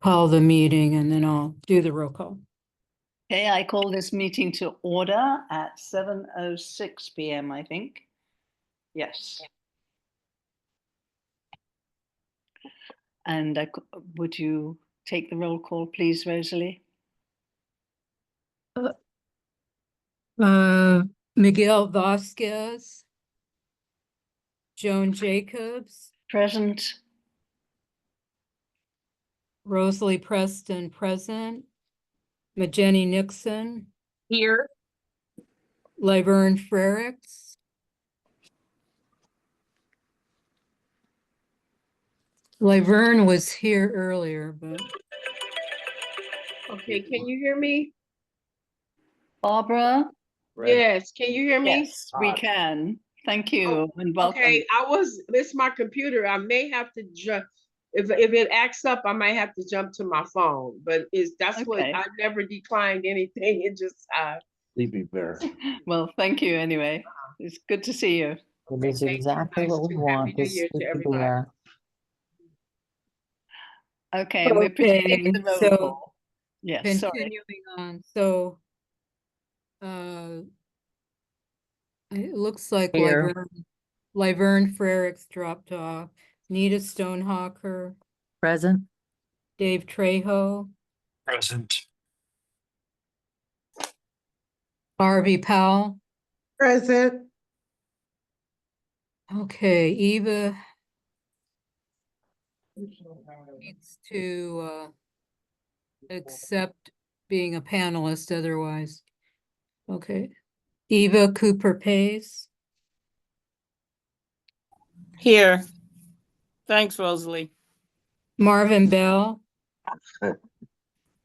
call the meeting and then I'll do the roll call. Okay, I call this meeting to order at 7:06 p.m., I think. Yes. And would you take the roll call, please, Rosalie? Miguel Vasquez, Joan Jacobs, Present. Rosalie Preston, present. Jenny Nixon. Here. Laverne Frericks. Laverne was here earlier, but. Okay, can you hear me? Barbara? Yes, can you hear me? Yes, we can. Thank you and welcome. Okay, this is my computer. I may have to jump. If it acts up, I might have to jump to my phone. But that's what Okay. I never declined anything. It just Sleepy Bear. Well, thank you anyway. It's good to see you. It is exactly what we want. Happy New Year to everybody. Okay, and we're proceeding with the roll so call. Yes, sorry. continuing on. So it looks like Here. Laverne Frericks dropped off. Nita Stonehawker. Present. Dave Trejo. Present. Harvey Powell. Present. Okay, Eva needs to accept being a panelist otherwise. Okay. Eva Cooper Pace. Here. Thanks, Rosalie. Marvin Bell.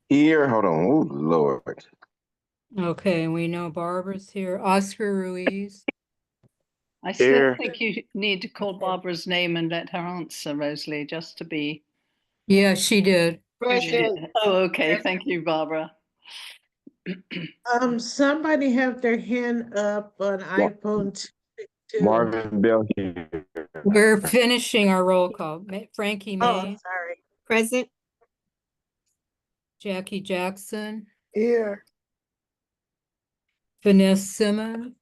Here, hold on. Oh, Lord. Okay, we know Barbara's here. Oscar Ruiz. I still Here. think you need to call Barbara's name and let her answer, Rosalie, just to be. Yeah, she did. Present. Oh, okay. Thank you, Barbara. Somebody have their hand up on iPhone 2. Marvin Bell here. We're finishing our roll call. Frankie Oh, May. sorry. Present. Jackie Jackson. Here. Vanessa Simmons.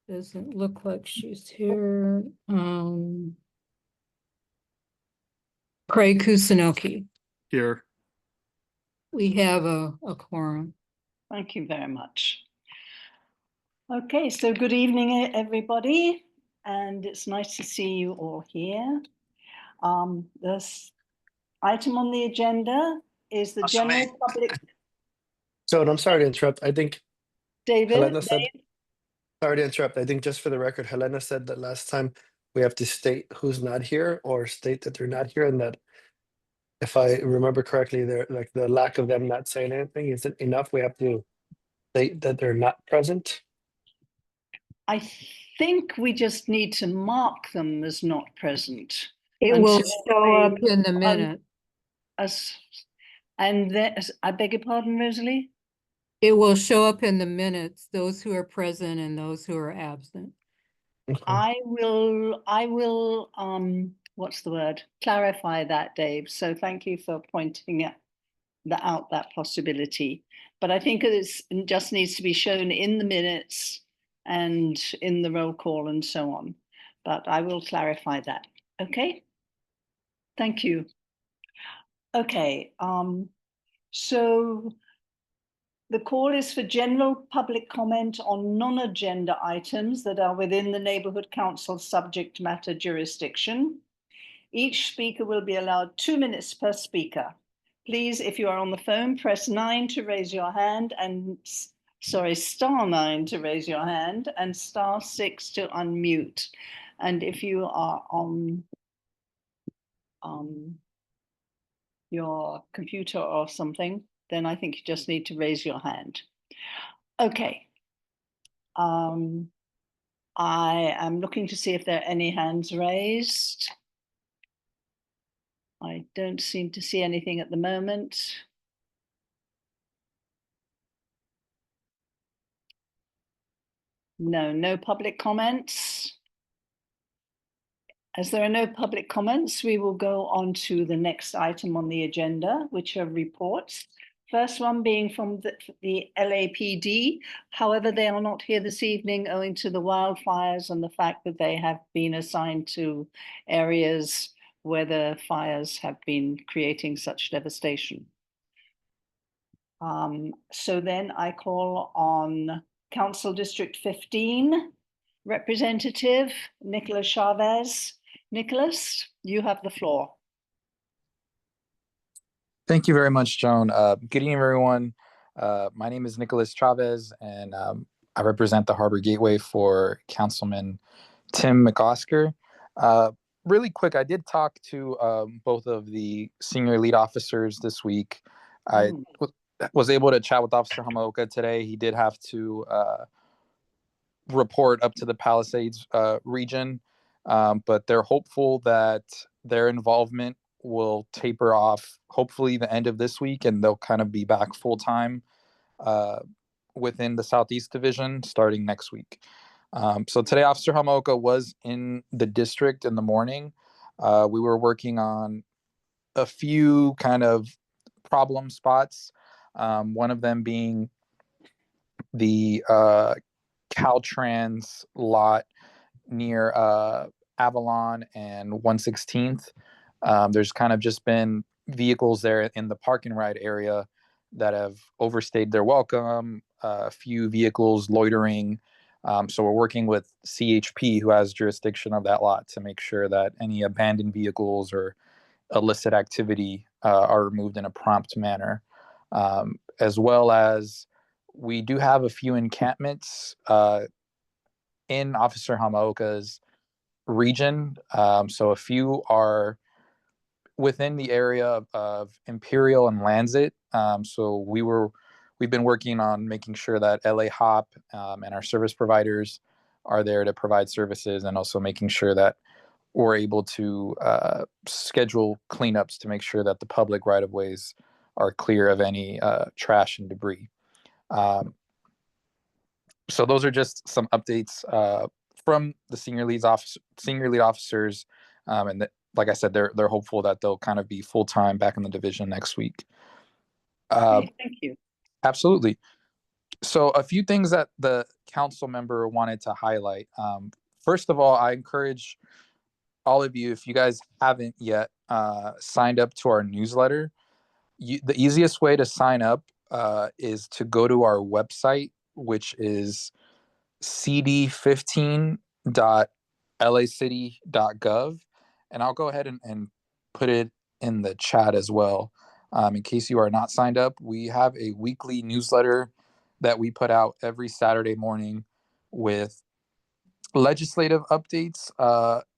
Doesn't look like she's here. Craig Kusunoki. Here. We have a quorum. Thank you very much. Okay, so good evening, everybody, and it's nice to see you all here. This item on the agenda is the general public. So, I'm sorry to interrupt. I think David, Helena said, sorry to interrupt. I think just for the record, Helena said that last time we have to state who's not here or state that they're not here, and that if I remember correctly, they're like the lack of them not saying anything isn't enough. We have to state that they're not present. I think we just need to mark them as not present. It will show up in the minute. And then, I beg your pardon, Rosalie? It will show up in the minutes, those who are present and those who are absent. Okay. I will, what's the word? Clarify that, Dave. So thank you for pointing out that possibility. But I think it just needs to be shown in the minutes and in the roll call and so on. But I will clarify that. Okay. Thank you. Okay. So the call is for general public comment on non-agenda items that are within the Neighbourhood Council subject matter jurisdiction. Each speaker will be allowed 2 minutes per speaker. Please, if you are on the phone, press 9 to raise your hand and, star 9 to raise your hand and star 6 to unmute. And if you are on your computer or something, then I think you just need to raise your hand. Okay. I am looking to see if there are any hands raised. I don't seem to see anything at the moment. No public comments. As there are no public comments, we will go on to the next item on the agenda, which are reports. First one being from the LAPD. However, they are not here this evening owing to the wildfires and the fact that they have been assigned to areas where the fires have been creating such devastation. So then I call on Council District 15 Representative Nicholas Chavez. Nicholas, you have the floor. Thank you very much, Joan. Good evening, everyone. My name is Nicholas Chavez, and I represent the Harbor Gateway for Councilman Tim McOsker. Really quick, I did talk to both of the senior lead officers this week. I was able to chat with Officer Hamaoka today. He did have to report up to the Palisades region, but they're hopeful that their involvement will taper off hopefully the end of this week, and they'll kind of be back full time within the Southeast Division starting next week. So today, Officer Hamaoka was in the district in the morning. We were working on a few kind of problem spots. One of them being the Caltrans lot near Avalon and 116th. There's kind of just been vehicles there in the park and ride area that have overstayed their welcome, a few vehicles loitering. So we're working with CHP, who has jurisdiction of that lot, to make sure that any abandoned vehicles or illicit activity are removed in a prompt manner. As well as we do have a few encampments in Officer Hamaoka's region. So a few are within the area of Imperial and Lancet. So we've been working on making sure that LA Hop and our service providers are there to provide services, and also making sure that we're able to schedule cleanups to make sure that the public right-of-ways are clear of any trash and debris. So those are just some updates from the senior lead officers, and like I said, they're hopeful that they'll kind of be full time back in the division next week. Okay, thank you. Absolutely. So a few things that the council member wanted to highlight. First of all, I encourage all of you, if you guys haven't yet signed up to our newsletter, the easiest way to sign up is to go to our website, which is cd15.lacity.gov. And I'll go ahead and put it in the chat as well. In case you are not signed up, we have a weekly newsletter that we put out every Saturday morning with legislative updates,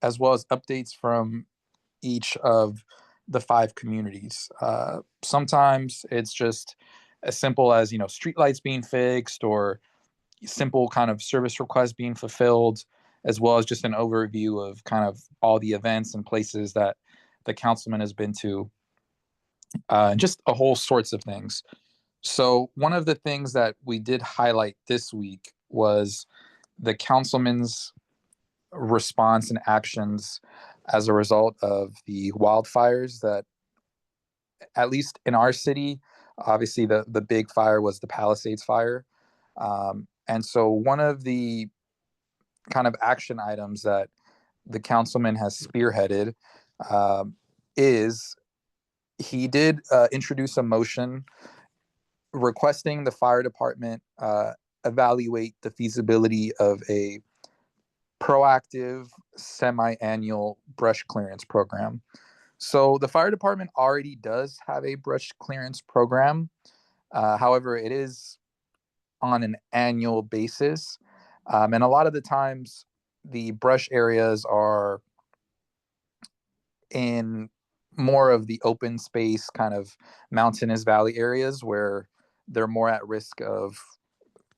as well as updates from each of the 5 communities. Sometimes it's just as simple as, streetlights being fixed, or simple kind of service requests being fulfilled, as well as just an overview of kind of all the events and places that the councilman has been to, and just a whole sorts of things. So one of the things that we did highlight this week was the councilman's response and actions as a result of the wildfires that, at least in our city, obviously the big fire was the Palisades fire. And so one of the kind of action items that the councilman has spearheaded is he did introduce a motion requesting the fire department evaluate the feasibility of a proactive semi-annual brush clearance program. So the fire department already does have a brush clearance program. However, it is on an annual basis. And a lot of the times the brush areas are in more of the open space, kind of mountainous valley areas where they're more at risk of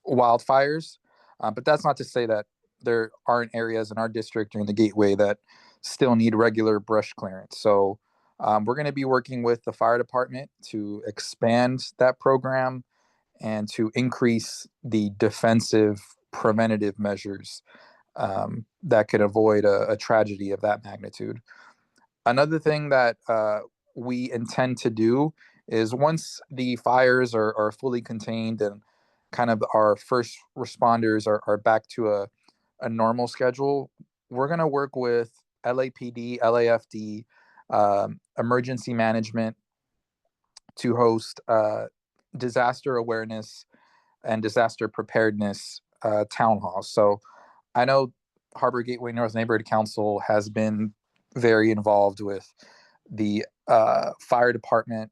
wildfires. But that's not to say that there aren't areas in our district or in the Gateway that still need regular brush clearance. So we're going to be working with the fire department to expand that program and to increase the defensive preventative measures that could avoid a tragedy of that magnitude. Another thing that we intend to do is once the fires are fully contained and kind of our first responders are back to a normal schedule, we're going to work with LAPD, LAFD, emergency management to host disaster awareness and disaster preparedness town halls. So I know Harbor Gateway North Neighborhood Council has been very involved with the fire department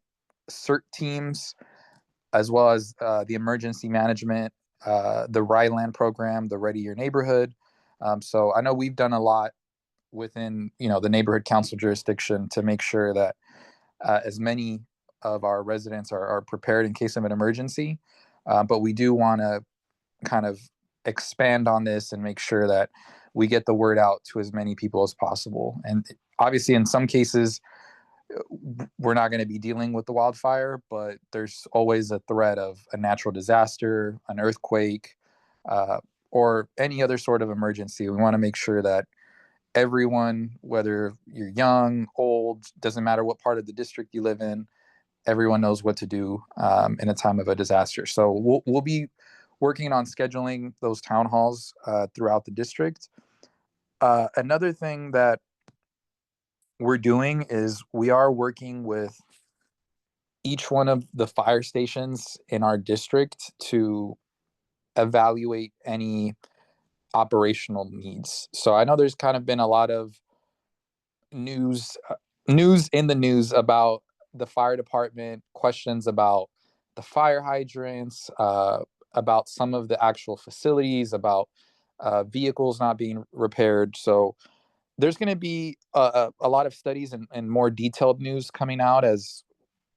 CERT teams, as well as the emergency management, the Ryland program, the Ready Your Neighborhood. So I know we've done a lot within the neighborhood council jurisdiction to make sure that as many of our residents are prepared in case of an emergency. But we do want to kind of expand on this and make sure that we get the word out to as many people as possible. And obviously, in some cases, we're not going to be dealing with the wildfire, but there's always a threat of a natural disaster, an earthquake, or any other sort of emergency. We want to make sure that everyone, whether you're young, old, doesn't matter what part of the district you live in, everyone knows what to do in a time of a disaster. So we'll be working on scheduling those town halls throughout the district. Another thing that we're doing is we are working with each one of the fire stations in our district to evaluate any operational needs. So I know there's kind of been a lot of news in the news about the fire department, questions about the fire hydrants, about some of the actual facilities, about vehicles not being repaired. So there's going to be a lot of studies and more detailed news coming out as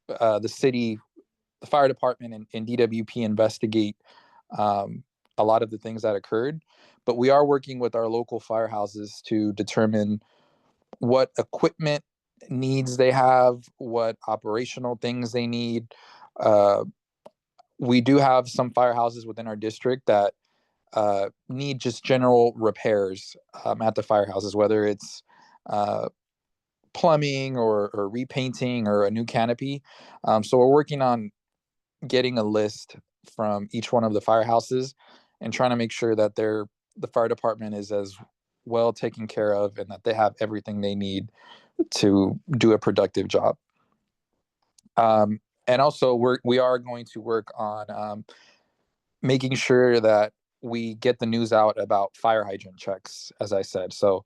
the city, the fire department, and DWP investigate a lot of the things that occurred. But we are working with our local firehouses to determine what equipment needs they have, what operational things they need. We do have some firehouses within our district that need just general repairs at the firehouses, whether it's plumbing or repainting or a new canopy. So we're working on getting a list from each one of the firehouses and trying to make sure that the fire department is as well taken care of and that they have everything they need to do a productive job. And also we are going to work on making sure that we get the news out about fire hydrant checks, as I said. So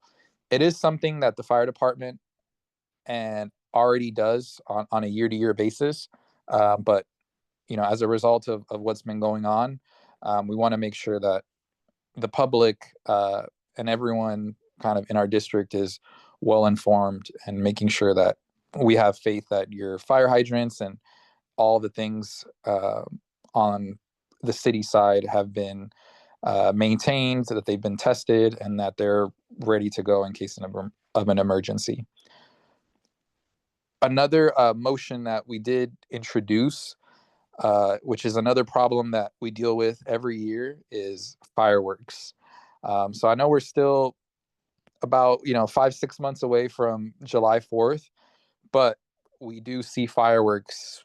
it is something that the fire department and already does on a year-to-year basis. But as a result of what's been going on, we want to make sure that the public and everyone kind of in our district is well informed and making sure that we have faith that your fire hydrants and all the things on the city side have been maintained, that they've been tested, and that they're ready to go in case of an emergency. Another motion that we did introduce, which is another problem that we deal with every year, is fireworks. So I know we're still about 5-6 months away from July 4th, but we do see fireworks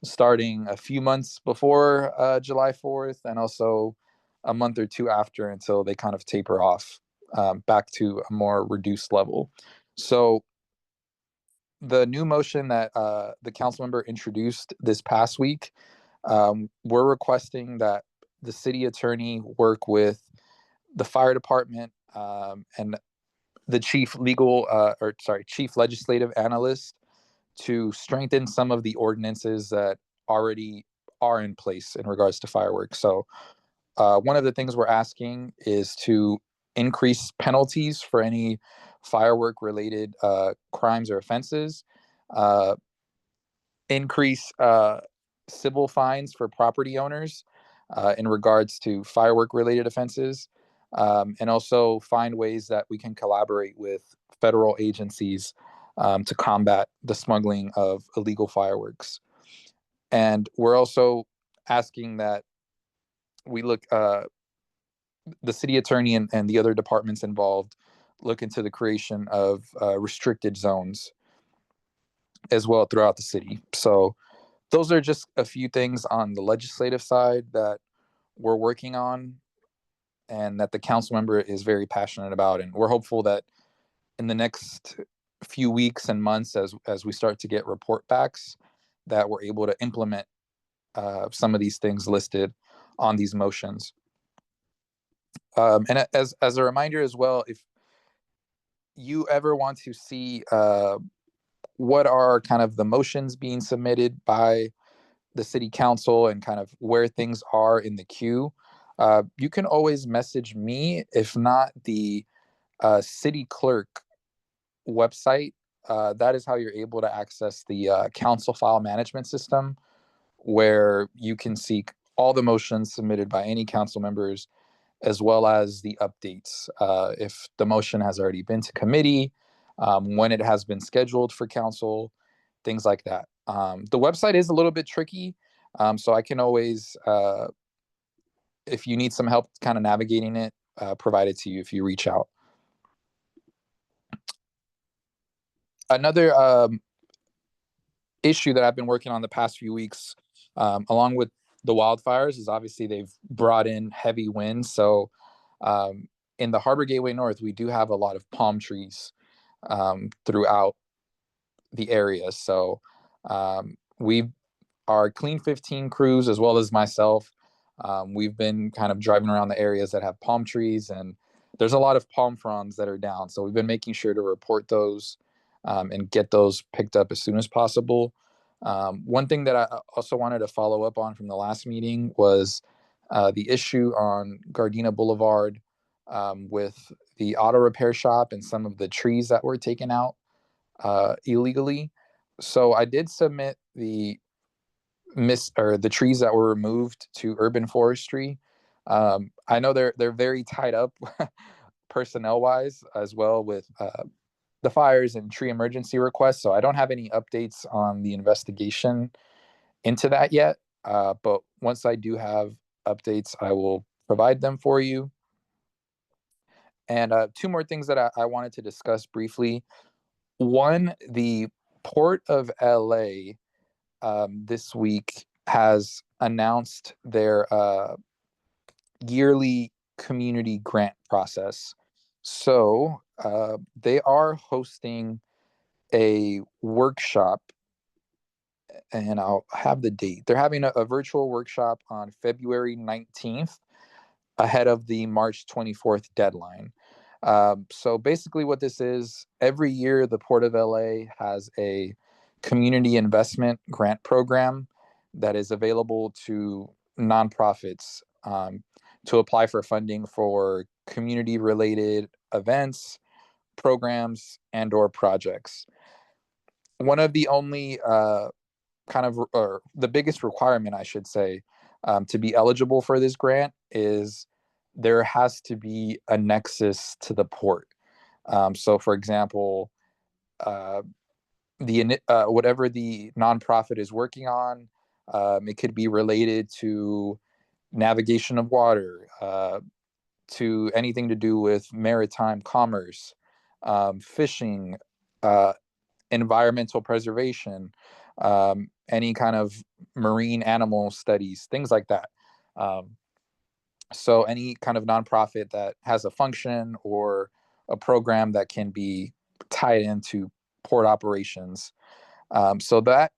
starting a few months before July 4th and also a month or two after until they kind of taper off back to a more reduced level. So the new motion that the council member introduced this past week, we're requesting that the city attorney work with the fire department and the chief legislative analyst to strengthen some of the ordinances that already are in place in regards to fireworks. So one of the things we're asking is to increase penalties for any firework related crimes or offenses, increase civil fines for property owners in regards to firework related offenses, and also find ways that we can collaborate with federal agencies to combat the smuggling of illegal fireworks. And we're also asking that we look the city attorney and the other departments involved look into the creation of restricted zones as well throughout the city. So those are just a few things on the legislative side that we're working on and that the council member is very passionate about. And we're hopeful that in the next few weeks and months, as we start to get report backs, that we're able to implement some of these things listed on these motions. And as a reminder as well, if you ever want to see what are kind of the motions being submitted by the city council and kind of where things are in the queue, you can always message me. If not, the city clerk website, that is how you're able to access the council file management system, where you can see all the motions submitted by any council members, as well as the updates. If the motion has already been to committee, when it has been scheduled for council, things like that. The website is a little bit tricky, so I can always, if you need some help kind of navigating it, provide it to you if you reach out. Another issue that I've been working on the past few weeks, along with the wildfires, is obviously they've brought in heavy winds. So in the Harbor Gateway North, we do have a lot of palm trees throughout the area. So our Clean 15 crews, as well as myself, we've been kind of driving around the areas that have palm trees, and there's a lot of palm fronds that are down. So we've been making sure to report those and get those picked up as soon as possible. One thing that I also wanted to follow up on from the last meeting was the issue on Gardena Boulevard with the auto repair shop and some of the trees that were taken out illegally. So I did submit the trees that were removed to urban forestry. I know they're very tied up personnel wise as well with the fires and tree emergency requests. So I don't have any updates on the investigation into that yet. But once I do have updates, I will provide them for you. And two more things that I wanted to discuss briefly. One, the Port of LA this week has announced their yearly community grant process. So they are hosting a workshop, and I'll have the date. They're having a virtual workshop on February 19th ahead of the March 24th deadline. So basically what this is, every year the Port of LA has a community investment grant program that is available to nonprofits to apply for funding for community related events, programs, and or projects. One of the only or the biggest requirement, I should say, to be eligible for this grant is there has to be a nexus to the port. So for example, whatever the nonprofit is working on, it could be related to navigation of water, to anything to do with maritime commerce, fishing, environmental preservation, any kind of marine animal studies, things like that. So any kind of nonprofit that has a function or a program that can be tied into port operations. So that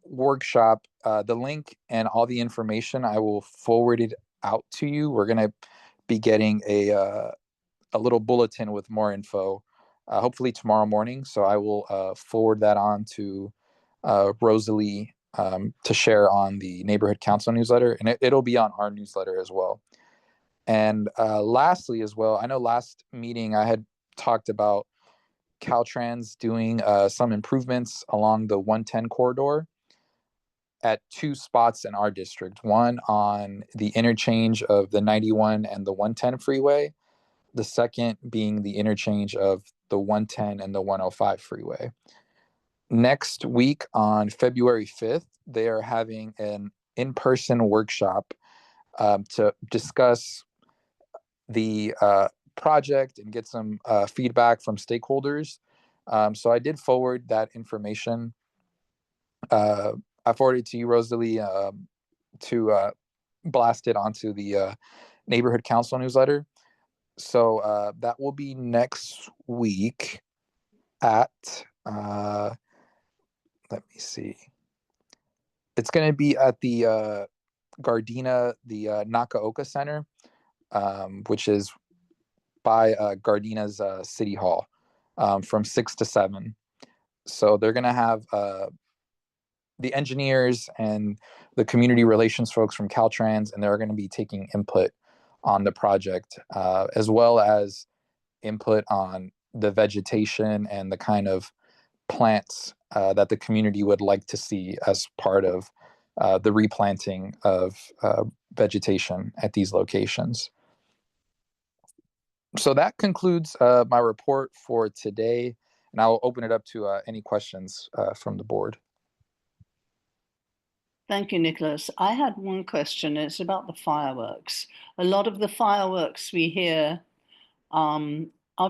workshop, the link and all the information, I will forward it out to you. We're going to be getting a little bulletin with more info, hopefully tomorrow morning. So I will forward that on to Rosalie to share on the neighborhood council newsletter, and it'll be on our newsletter as well. And lastly as well, I know last meeting I had talked about Caltrans doing some improvements along the 110 corridor at two spots in our district, one on the interchange of the 91 and the 110 freeway, the second being the interchange of the 110 and the 105 freeway. Next week on February 5th, they are having an in-person workshop to discuss the project and get some feedback from stakeholders. So I did forward that information. I forwarded to you, Rosalie, to blast it onto the neighborhood council newsletter. So that will be next week at, let me see. It's going to be at the Gardena, the Nakaoka Center, which is by Gardena's City Hall, from 6 to 7. So they're going to have the engineers and the community relations folks from Caltrans, and they're going to be taking input on the project, as well as input on the vegetation and the kind of plants that the community would like to see as part of the replanting of vegetation at these locations. So that concludes my report for today, and I'll open it up to any questions from the board. Thank you, Nicholas. I had one question. It's about the fireworks. A lot of the fireworks we hear are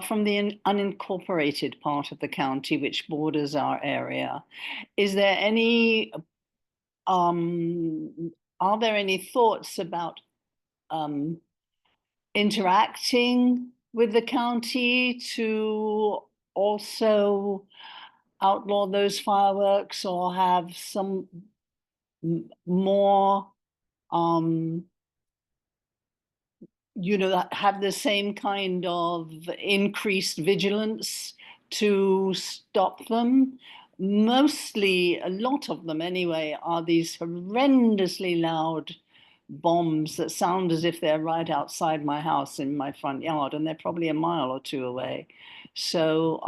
from the unincorporated part of the county, which borders our area. Is there any, are there any thoughts about interacting with the county to also outlaw those fireworks, or have some more, have the same kind of increased vigilance to stop them? Mostly, a lot of them anyway, are these horrendously loud bombs that sound as if they're right outside my house in my front yard, and they're probably a mile or two away. So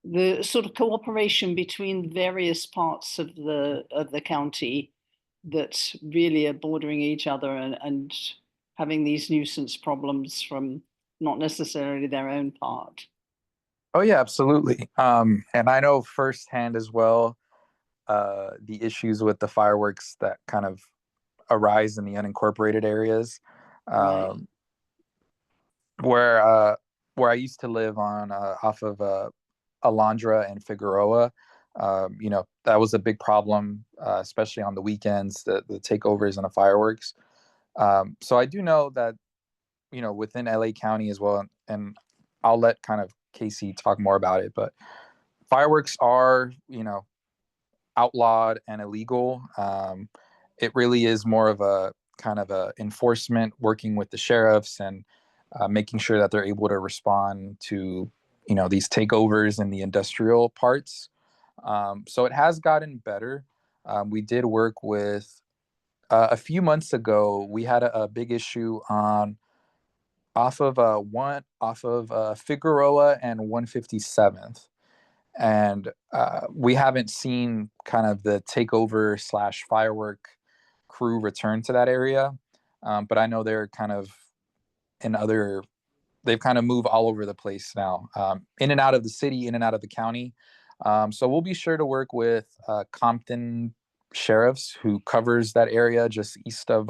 the sort of cooperation between various parts of the county that really are bordering each other and having these nuisance problems from not necessarily their own part. Oh yeah, absolutely. And I know firsthand as well the issues with the fireworks that kind of arise in the unincorporated areas, Right. where I used to live on off of Alondra and Figueroa. That was a big problem, especially on the weekends, the takeovers and the fireworks. So I do know that, within LA County as well, and I'll let kind of Casey talk more about it, but fireworks are, outlawed and illegal. It really is more of a kind of a enforcement, working with the sheriffs and making sure that they're able to respond to, these takeovers in the industrial parts. So it has gotten better. We did work with, a few months ago, we had a big issue off of Figueroa and 157th. And we haven't seen kind of the takeover / firework crew return to that area. But I know they're kind of they've kind of moved all over the place now, in and out of the city, in and out of the county. So we'll be sure to work with Compton Sheriffs, who covers that area just east of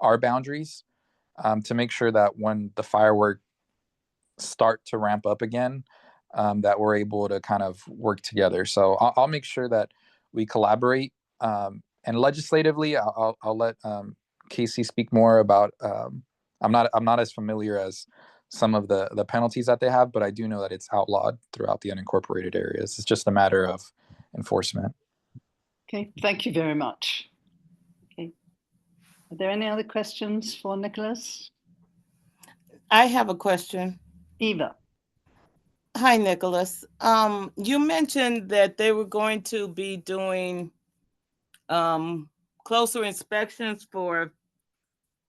our boundaries, to make sure that when the fireworks start to ramp up again, that we're able to kind of work together. So I'll make sure that we collaborate, and legislatively, I'll let Casey speak more about. I'm not as familiar as some of the penalties that they have, but I do know that it's outlawed throughout the unincorporated areas. It's just a matter of enforcement. Okay, thank you very much. Okay, are there any other questions for Nicholas? I have a question. Eva. Hi, Nicholas. You mentioned that they were going to be doing closer inspections for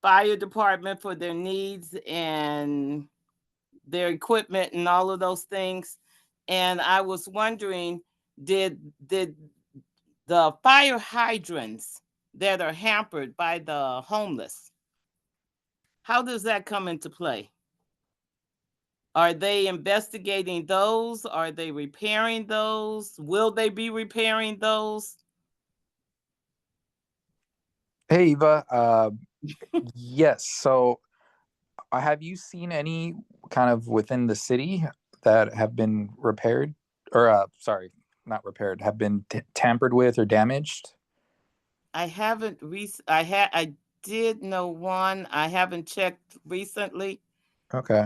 fire department for their needs and their equipment and all of those things. And I was wondering, did the fire hydrants that are hampered by the homeless, how does that come into play? Are they investigating those? Are they repairing those? Will they be repairing those? Hey, Eva. Yes. So have you seen any kind of within the city that have been repaired or sorry, not repaired, have been tampered with or damaged? I haven't I did know one. I haven't checked recently. Okay.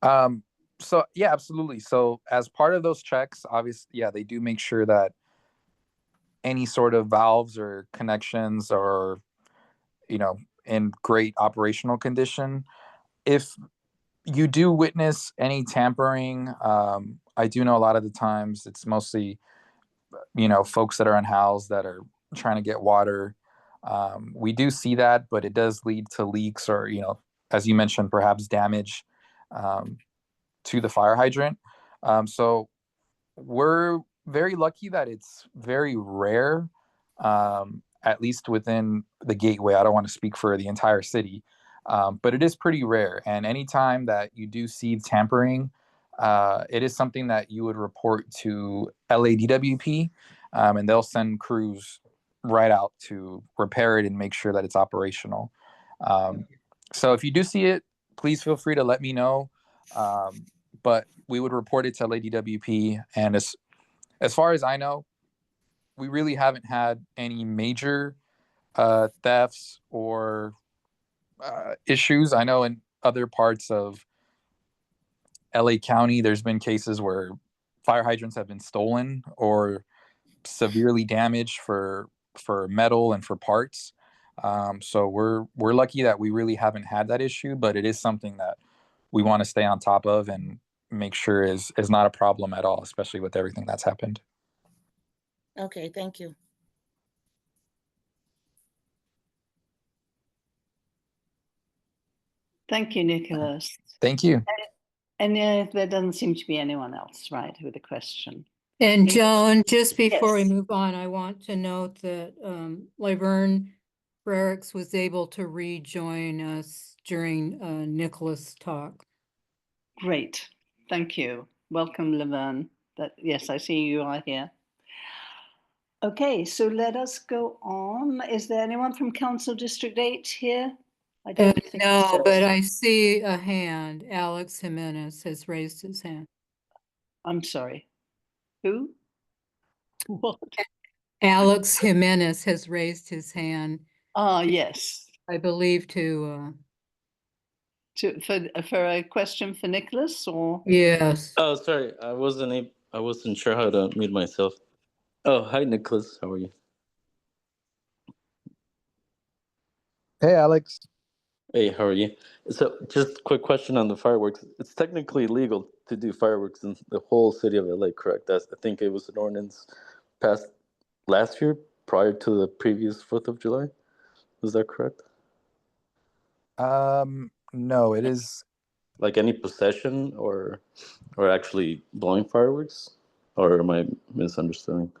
So yeah, absolutely. So as part of those checks, obviously, yeah, they do make sure that any sort of valves or connections are, in great operational condition. If you do witness any tampering, I do know a lot of the times it's mostly, folks that are unhoused that are trying to get water. We do see that, but it does lead to leaks or, as you mentioned, perhaps damage um, to the fire hydrant. So we're very lucky that it's very rare, at least within the gateway. I don't want to speak for the entire city, but it is pretty rare. And anytime that you do see tampering, it is something that you would report to LADWP, and they'll send crews right out to repair it and make sure that it's operational. So if you do see it, please feel free to let me know. But we would report it to LADWP. And as far as I know, we really haven't had any major thefts or issues. I know in other parts of LA County, there's been cases where fire hydrants have been stolen or severely damaged for metal and for parts. So we're lucky that we really haven't had that issue, but it is something that we want to stay on top of and make sure is not a problem at all, especially with everything that's happened. Okay, thank you. Thank you, Nicholas. Thank you. And there doesn't seem to be anyone else, right, with a question. And Yes. Joan, just before we Yes. move on, I want to note that Laverne Frericks was able to rejoin us during Nicholas' talk. Great. Thank you. Welcome, Laverne. Yes, I see you are here. Okay, so let us go on. Is there anyone from Council District 8 here? I don't think No, so. but I see a hand. Alex Jimenez has raised his hand. I'm sorry. Who? What? Alex Jimenez has raised his hand, Yes. I believe For a question for Nicholas or? yes. Oh, sorry, I wasn't sure how to mute myself. Oh, hi, Nicholas. How are you? Hey, Alex. Hey, how are you? So, just a quick question on the fireworks. It's technically legal to do fireworks in the whole city of LA, correct? I think it was an ordinance passed last year prior to the previous 4th of July. Is that correct? No, it is. Like any possession or actually blowing fireworks? Or am I misunderstanding?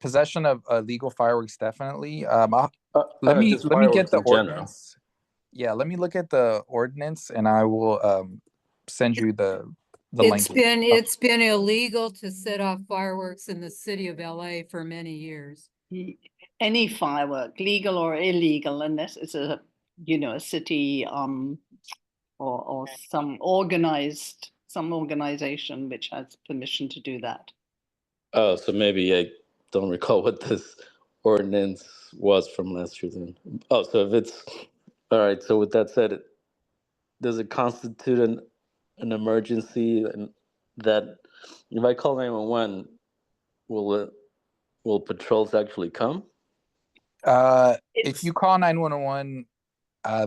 Possession of legal fireworks, definitely. Just Let me get fireworks the in general. ordinance. Yeah, let me look at the ordinance, and I will send you the language. It's been illegal to set off fireworks in the city of LA for many years. Any firework, legal or illegal, unless it's a city or some organization which has permission to do that. Oh, so maybe I don't recall what this ordinance was from last year then. Oh, so if it's all right, so with that said, does it constitute an emergency and that if I call 911, will patrols actually come? If you call 911,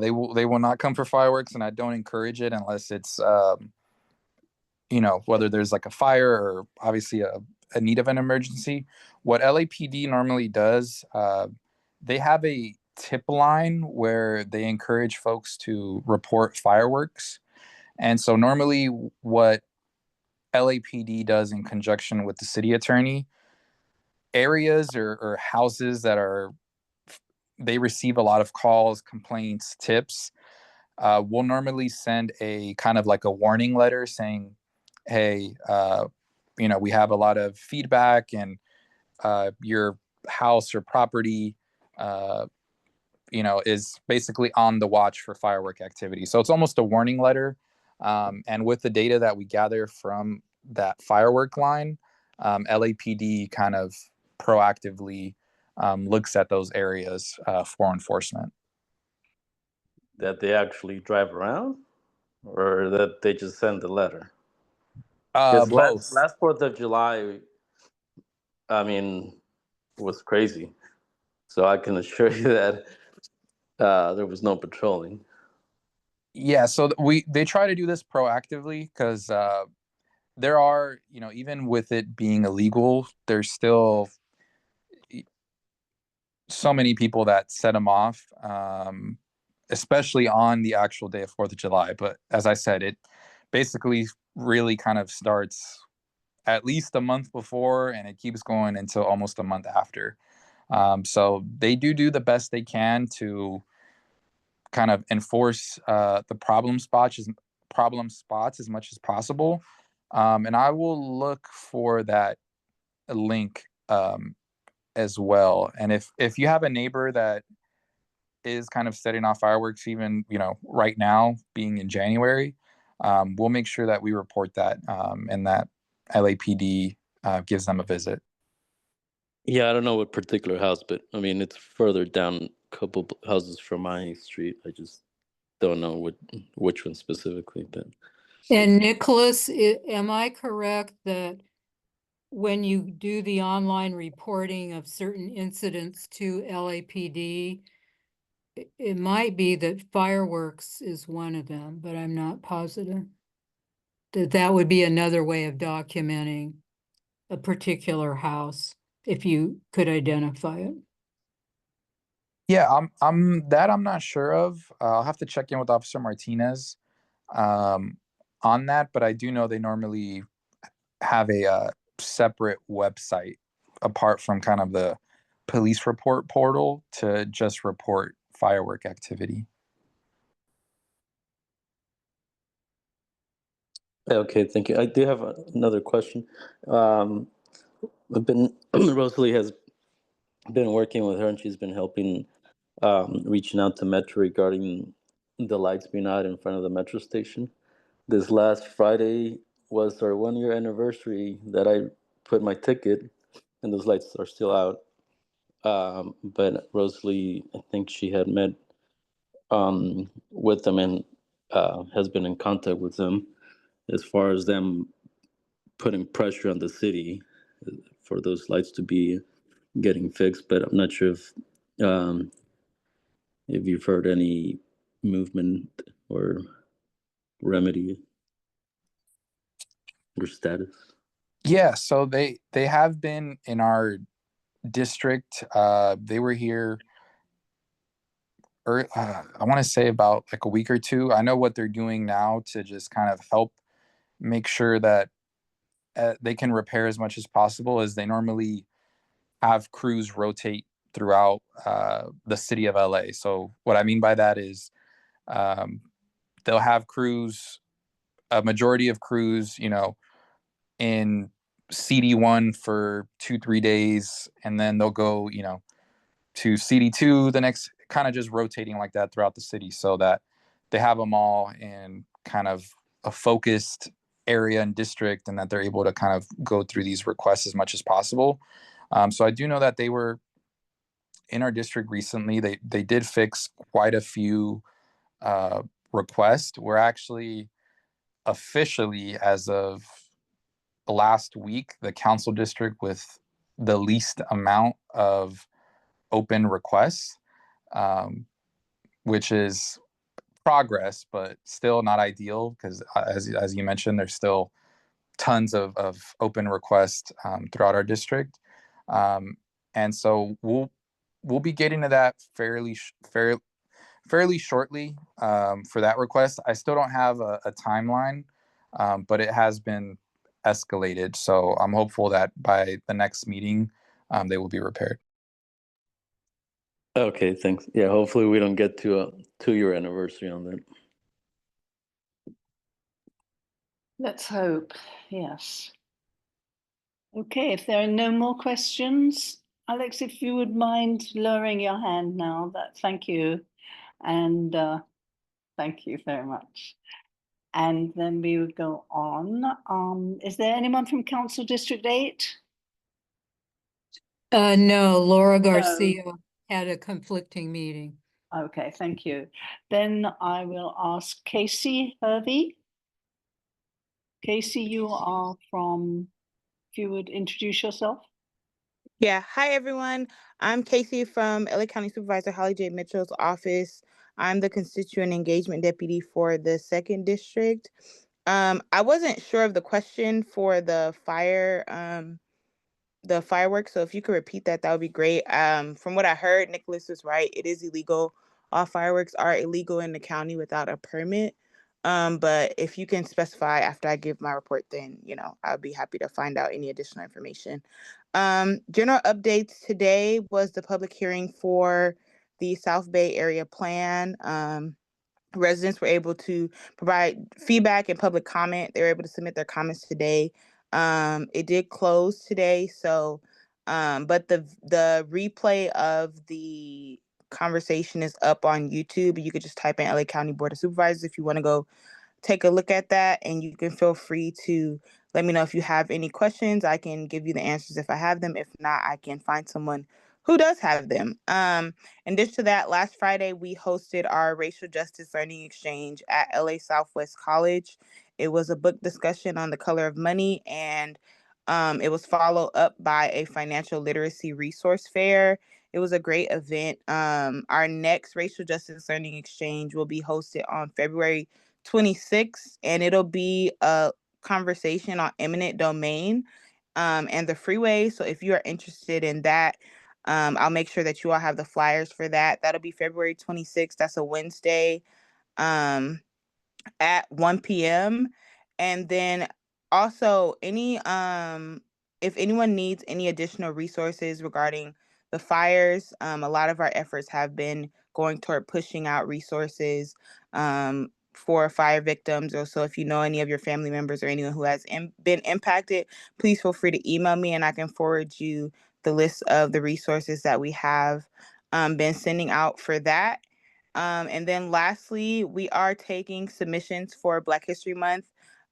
they will not come for fireworks, and I don't encourage it unless it's whether there's like a fire or obviously a need of an emergency. What LAPD normally does, they have a tip line where they encourage folks to report fireworks. And so normally what LAPD does in conjunction with the city attorney, areas or houses they receive a lot of calls, complaints, tips, we'll normally send a kind of like a warning letter saying, hey, we have a lot of feedback and your house or property, is basically on the watch for firework activity. So it's almost a warning letter. And with the data that we gather from that firework line, LAPD kind of proactively looks at those areas for enforcement. That they actually drive around, or that they just send the letter? Because Both. last 4th of July, I mean, was crazy. So I can assure you that there was no patrolling. Yeah, so they try to do this proactively because there are, even with it being illegal, there's still so many people that set them off, especially on the actual day of 4th of July. But as I said, it basically really kind of starts at least a month before, and it keeps going until almost a month after. So they do the best they can to kind of enforce the problem spots as much as possible. And I will look for that link as well. And if you have a neighbor that is kind of setting off fireworks, even right now, being in January, we'll make sure that we report that, and that LAPD gives them a visit. Yeah, I don't know what particular house, but I mean, it's further down a couple houses from my street. I just don't know which one specifically, but And Nicholas, am I correct that when you do the online reporting of certain incidents to LAPD, it might be that fireworks is one of them, but I'm not positive. That would be another way of documenting a particular house, if you could identify it. Yeah, I'm not sure of. I'll have to check in with Officer Martinez on that, but I do know they normally have a separate website apart from kind of the police report portal to just report firework activity. okay, thank you. I do have another question. I've been Rosalie has been working with her, and she's been helping reaching out to Metro regarding the lights being out in front of the Metro station. This last Friday was our 1-year anniversary that I put my ticket, and those lights are still out. But Rosalie, I think she had met with them and has been in contact with them as far as them putting pressure on the city for those lights to be getting fixed. But I'm not sure if you've heard any movement or remedy or status. Yeah, so they have been in our district. They were here I want to say about like a week or two. I know what they're doing now to just kind of help make sure that they can repair as much as possible, as they normally have crews rotate throughout the city of LA. So what I mean by that is they'll have crews, a majority of crews, in CD1 for 2-3 days, and then they'll go, to CD2 the next, kind of just rotating like that throughout the city, so that they have them all in kind of a focused area and district, and that they're able to kind of go through these requests as much as possible. So I do know that they were in our district recently. They did fix quite a few requests. We're actually officially, as of last week, the council district with the least amount of open requests, which is progress, but still not ideal, because as you mentioned, there's still tons of open requests throughout our district. And so we'll be getting to that fairly shortly for that request. I still don't have a timeline, but it has been escalated. So I'm hopeful that by the next meeting, they will be repaired. Okay, thanks. Yeah, hopefully we don't get to a 2-year anniversary on that. Let's hope, yes. Okay, if there are no more questions, Alex, if you would mind lowering your hand now, thank you. And thank you very much. And then we would go on. Is there anyone from Council District 8? No, Laura Garcia had a conflicting meeting. Okay, thank you. Then I will ask Casey Hervey. Casey, you are from, if you would introduce yourself. Yeah, hi everyone. I'm Casey from LA County Supervisor Holly J. Mitchell's office. I'm the constituent engagement deputy for the 2nd district. I wasn't sure of the question for the fireworks, so if you could repeat that, that would be great. From what I heard, Nicholas is right. It is illegal. All fireworks are illegal in the county without a permit. But if you can specify after I give my report, then, I'll be happy to find out any additional information. General updates today was the public hearing for the South Bay Area Plan. Residents were able to provide feedback and public comment. They were able to submit their comments today. It did close today, so but the replay of the conversation is up on YouTube. You could just type in LA County Board of Supervisors if you want to go take a look at that, and you can feel free to let me know if you have any questions. I can give you the answers if I have them. If not, I can find someone who does have them. In addition to that, last Friday, we hosted our Racial Justice Learning Exchange at LA Southwest College. It was a book discussion on the color of money, and it was followed up by a financial literacy resource fair. It was a great event. Our next Racial Justice Learning Exchange will be hosted on February 26th, and it'll be a conversation on eminent domain and the freeway. So if you are interested in that, I'll make sure that you all have the flyers for that. That'll be February 26th. That's a Wednesday at 1 p.m. And then also if anyone needs any additional resources regarding the fires, a lot of our efforts have been going toward pushing out resources for fire victims. Or so if you know any of your family members or anyone who has been impacted, please feel free to email me and I can forward you the list of the resources that we have been sending out for that. And then lastly, we are taking submissions for Black History Month.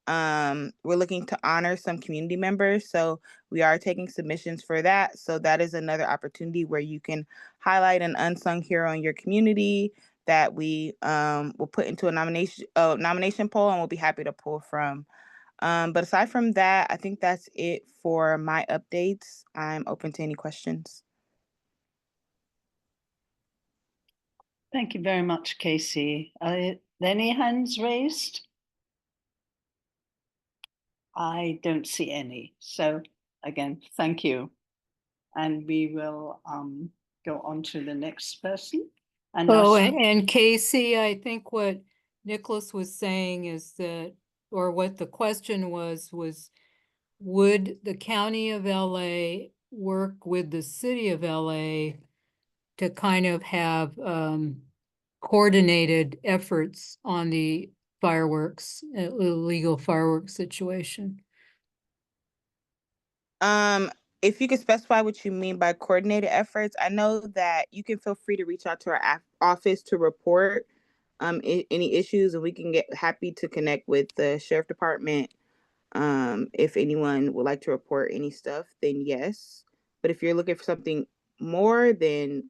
We're looking to honor some community members, so we are taking submissions for that. So that is another opportunity where you can highlight an unsung hero in your community that we will put into a nomination poll, and we'll be happy to pull from. But aside from that, I think that's it for my updates. I'm open to any questions. Thank you very much, Casey. Are there any hands raised? I don't see any. So again, thank you. And we will go on to the next person. And And Casey, I think what Nicholas was saying is that, or what the question was would the County of LA work with the City of LA to kind of have coordinated efforts on the fireworks, illegal fireworks situation? If you could specify what you mean by coordinated efforts, I know that you can feel free to reach out to our office to report any issues, and we can get happy to connect with the sheriff department. If anyone would like to report any stuff, then yes. But if you're looking for something more, then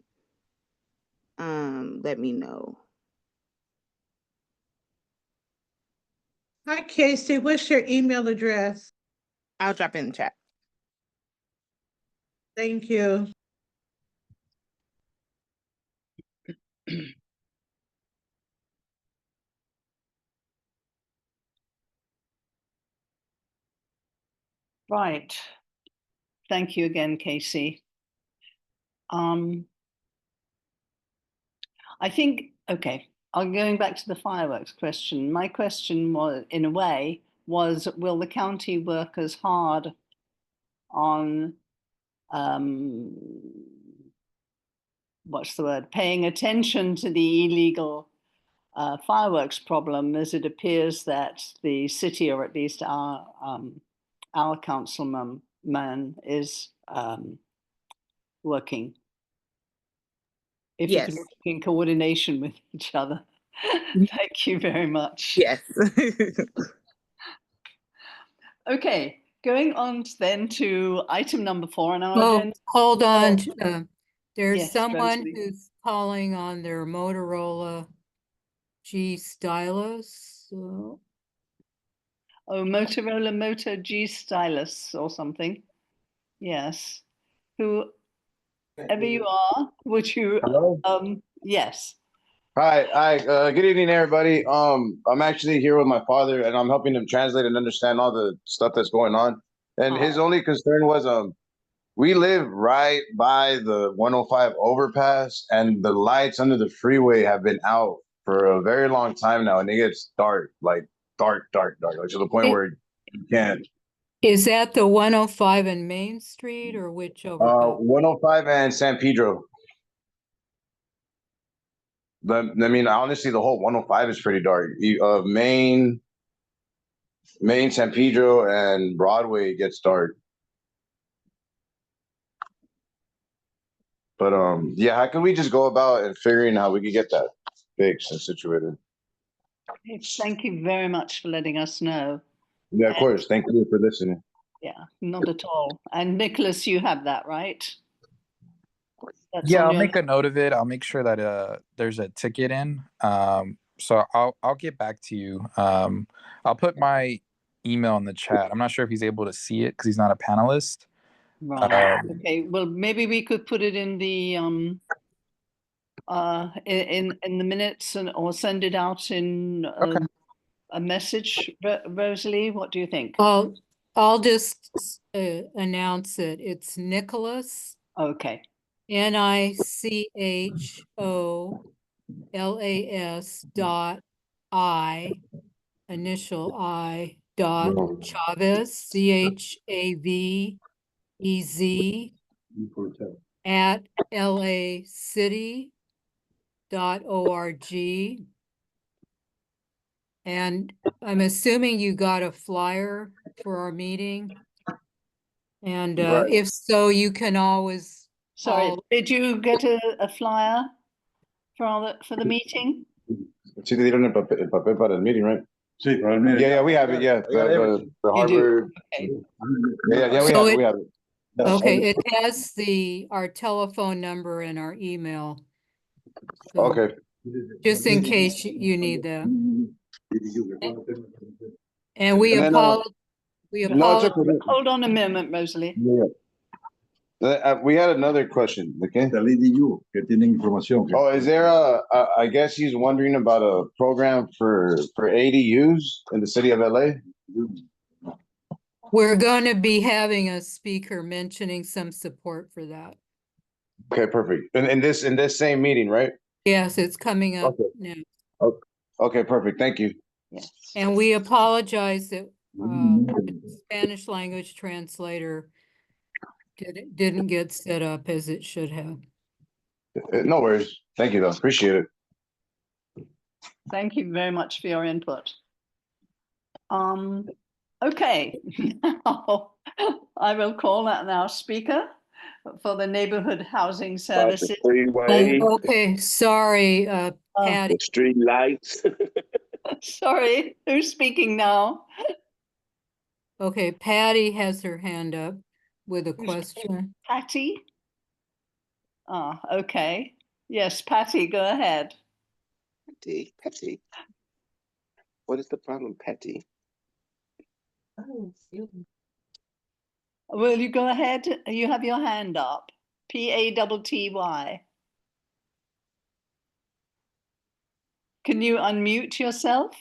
let me know. Hi, Casey. What's your email address? I'll drop it in the chat. Thank you. right. Thank you again, Casey. I think, okay, I'm going back to the fireworks question. My question was, in a way, was will the county work as hard on what's the word, paying attention to the illegal fireworks problem, as it appears that the city, or at least our councilman is working? If you can Yes. work in coordination with each other. Thank you very much. Yes. Okay, going on then to item number 4 on our Oh, agenda. hold on. There's Yes, someone Rosalie. who's calling on their Motorola G stylus. So Oh, Motorola Moto G stylus or something. Yes. Whoever you are, would you, Hello? yes. Hi, good evening, everybody. I'm actually here with my father, and I'm helping him translate and understand all the stuff that's going on. And his only concern was, we live right by the 105 overpass, and the lights under the freeway have been out for a very long time now, and it gets dark, like dark, like to the point It- where you can't. is that the 105 and Main Street or which overpass? 105 and San Pedro. I mean, honestly, the whole 105 is pretty dark. Main, San Pedro, and Broadway gets dark. But yeah, how can we just go about and figuring how we could get that fixed and situated? Thank you very much for letting us know. Yeah, of course. Thank you for listening. Yeah, not at all. And Nicholas, you have that, right? That's Yeah, on I'll your- make a note of it. I'll make sure that there's a ticket in. So I'll get back to you. I'll put my email in the chat. I'm not sure if he's able to see it because he's not a panelist. Right. Okay. Well, maybe we could put it in the in the minutes or send it out in Okay. a message. Rosalie, what do you think? I'll just announce it. It's Nicholas, Okay. NICHOLAS dot I, initial I, dot Chavez, CHAVEZ, at lacity.org. And I'm assuming you got a flyer for our meeting. And Right. if so, you can always. Sorry, did you get a flyer for the meeting? Sí, te dieron el papel para el meeting, right? Sí, para el meeting. Yeah, we have it. Yeah, the You do? Harvard. Okay. Yeah, So we have it. Okay, it has our telephone number and our email. So Okay. just in case you need that. And we And then, apologize. No, it's okay. Hold on a moment, Rosalie. Yeah. We had another question. Okay. Oh, is there I guess he's wondering about a program for ADUs in the city of LA. We're going to be having a speaker mentioning some support for that. Okay, perfect. And in this same meeting, right? Yes, it's coming up Okay. now. Okay, perfect. Thank you. Yes. And we apologize that the Spanish language translator didn't get set up as it should have. No worries. Thank you though. Appreciate it. Thank you very much for your input. Okay, now I will call that now speaker for the neighborhood housing services. Okay, sorry, Patty. The street lights. Sorry, who's speaking now? Okay, Patty has her hand up with a question. Patty? Ah, okay. Yes, Patty, go ahead. Patty. What is the problem, Patty? Will you go ahead? You have your hand up. Patty. Can you unmute yourself?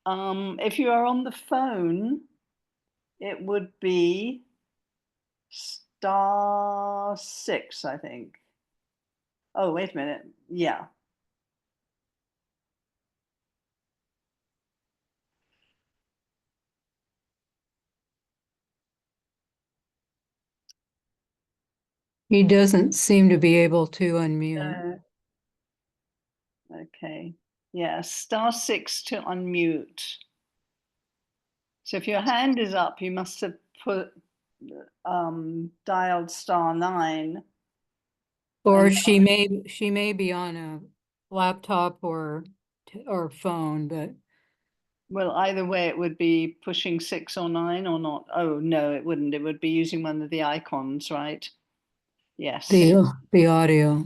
If you are on the phone, it would be *6, I think. Oh, wait a minute. Yeah. He doesn't seem to be able to unmute. Okay. Yeah, *6 to unmute. So if your hand is up, you must have dialed *9. Or And- she may be on a laptop or phone, but Well, either way, it would be pushing 6 or 9 or not. Oh, no, it wouldn't. It would be using one of the icons, right? Yes. the audio.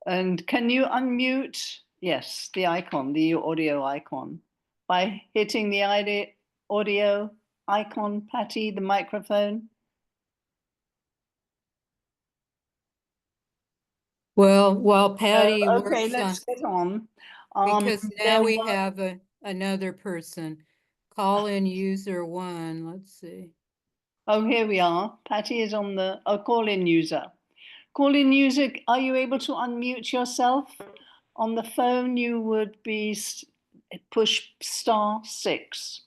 And can you unmute? Yes, the icon, the audio icon. By hitting the audio icon, Patty, the microphone. Well, while Patty Okay, works on, let's get on. because now there we was- have another person. Call in user 1, let's see. Oh, here we are. Patty is on the call-in user. Call-in user, are you able to unmute yourself? On the phone, you would be push *6.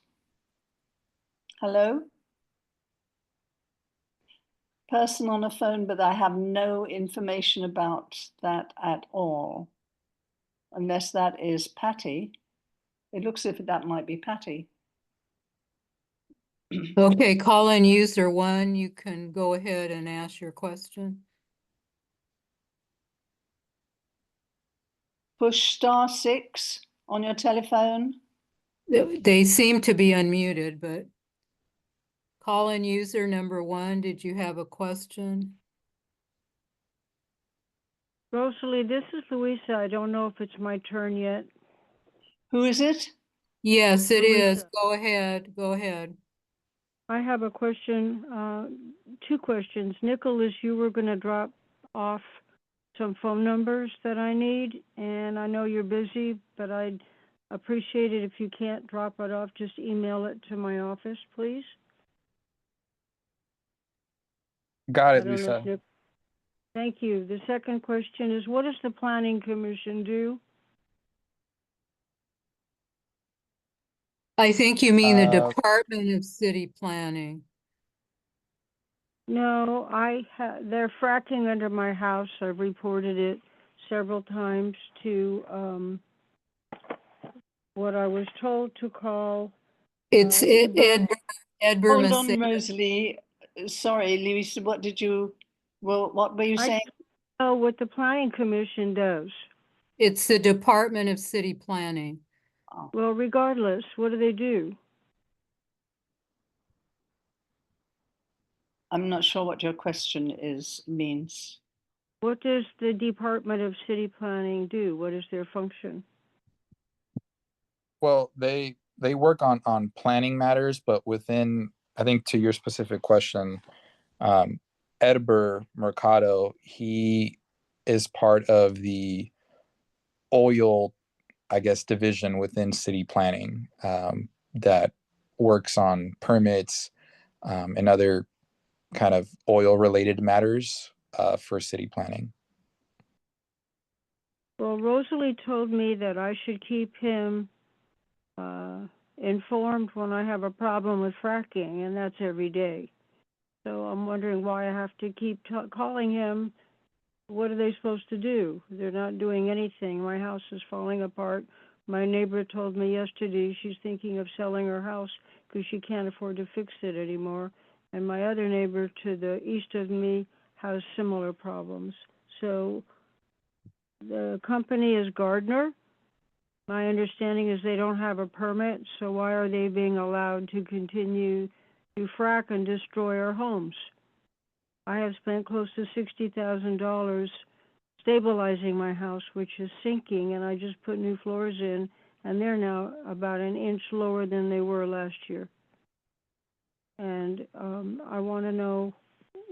Hello? Person on a phone, but I have no information about that at all. Unless that is Patty. It looks as if that might be Patty. Okay, call in user 1, you can go ahead and ask your question. Push *6 on your telephone. They seem to be unmuted, but call in user number 1, did you have a question? Rosalie, this is Louisa. I don't know if it's my turn yet. Who is it? Yes, it is. Louisa. Go ahead, go ahead. I have a question, 2 questions. Nicholas, you were going to drop off some phone numbers that I need, and I know you're busy, but I'd appreciate it if you can't drop it off, just email it to my office, please. Got I it, don't know if Lisa. Thank you. The second question is, what does the Planning Commission do? I think you mean the Uh, Department of City Planning. No, they're fracking under my house. I've reported it several times to what I was told to call. It's Ed Hold Berman. on, Rosalie. Sorry, Louisa, what were you saying? Oh, what the Planning Commission does. It's the Department of City Planning. Well, regardless, what do they do? I'm not sure what your question means. What does the Department of City Planning do? What is their function? well, they work on planning matters, but within, I think to your specific question, Edber Mercado, he is part of the oil, I guess, division within city planning that works on permits and other kind of oil related matters for city planning. Well, Rosalie told me that I should keep him informed when I have a problem with fracking, and that's every day. So I'm wondering why I have to keep calling him. What are they supposed to do? They're not doing anything. My house is falling apart. My neighbor told me yesterday she's thinking of selling her house because she can't afford to fix it anymore. And my other neighbor to the east of me has similar problems. So the company is Gardner. My understanding is they don't have a permit, so why are they being allowed to continue to frack and destroy our homes? I have spent close to $60,000 stabilizing my house, which is sinking, and I just put new floors in, and they're now about an inch lower than they were last year. And I want to know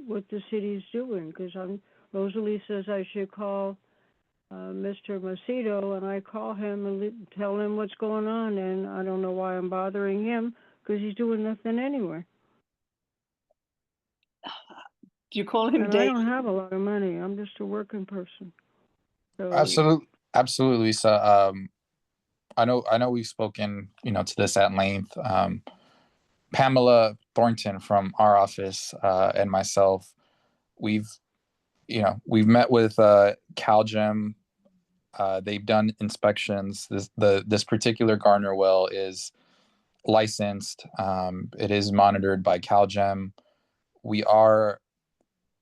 what the city's doing, because Rosalie says I should call Mr. Macedo, and I call him and tell him what's going on, and I don't know why I'm bothering him, because he's doing nothing anyway. Do you call him And Dave? I don't have a lot of money. I'm just a working person. So Absolutely, Lisa. I know we've spoken, to this at length. Pamela Thornton from our office and myself, we've met with CalGEM. They've done inspections. This particular Garner well is licensed. It is monitored by CalGEM. we are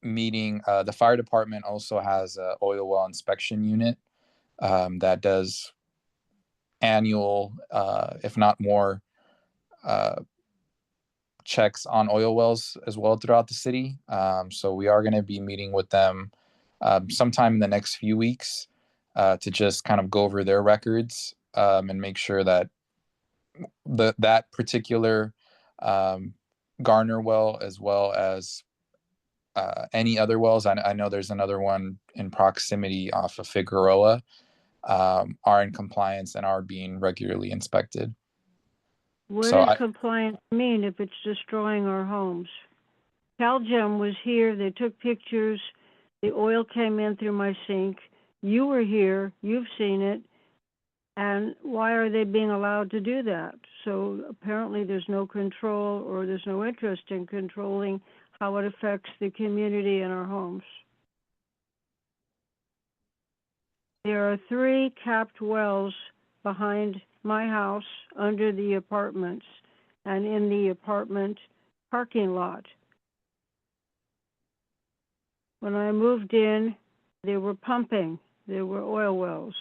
meeting, the fire department also has a oil well inspection unit that does annual, if not more, checks on oil wells as well throughout the city. So we are going to be meeting with them sometime in the next few weeks to just kind of go over their records and make sure that that particular Garner well, as well as any other wells, I know there's another one in proximity off of Figueroa, are in compliance and are being regularly inspected. What So does compliance mean if it's destroying our homes? CalGem was here, they took pictures, the oil came in through my sink. You were here, you've seen it, and why are they being allowed to do that? So apparently there's no control, or there's no interest in controlling how it affects the community and our homes. There are 3 capped wells behind my house, under the apartments, and in the apartment parking lot. When I moved in, they were pumping. There were oil wells.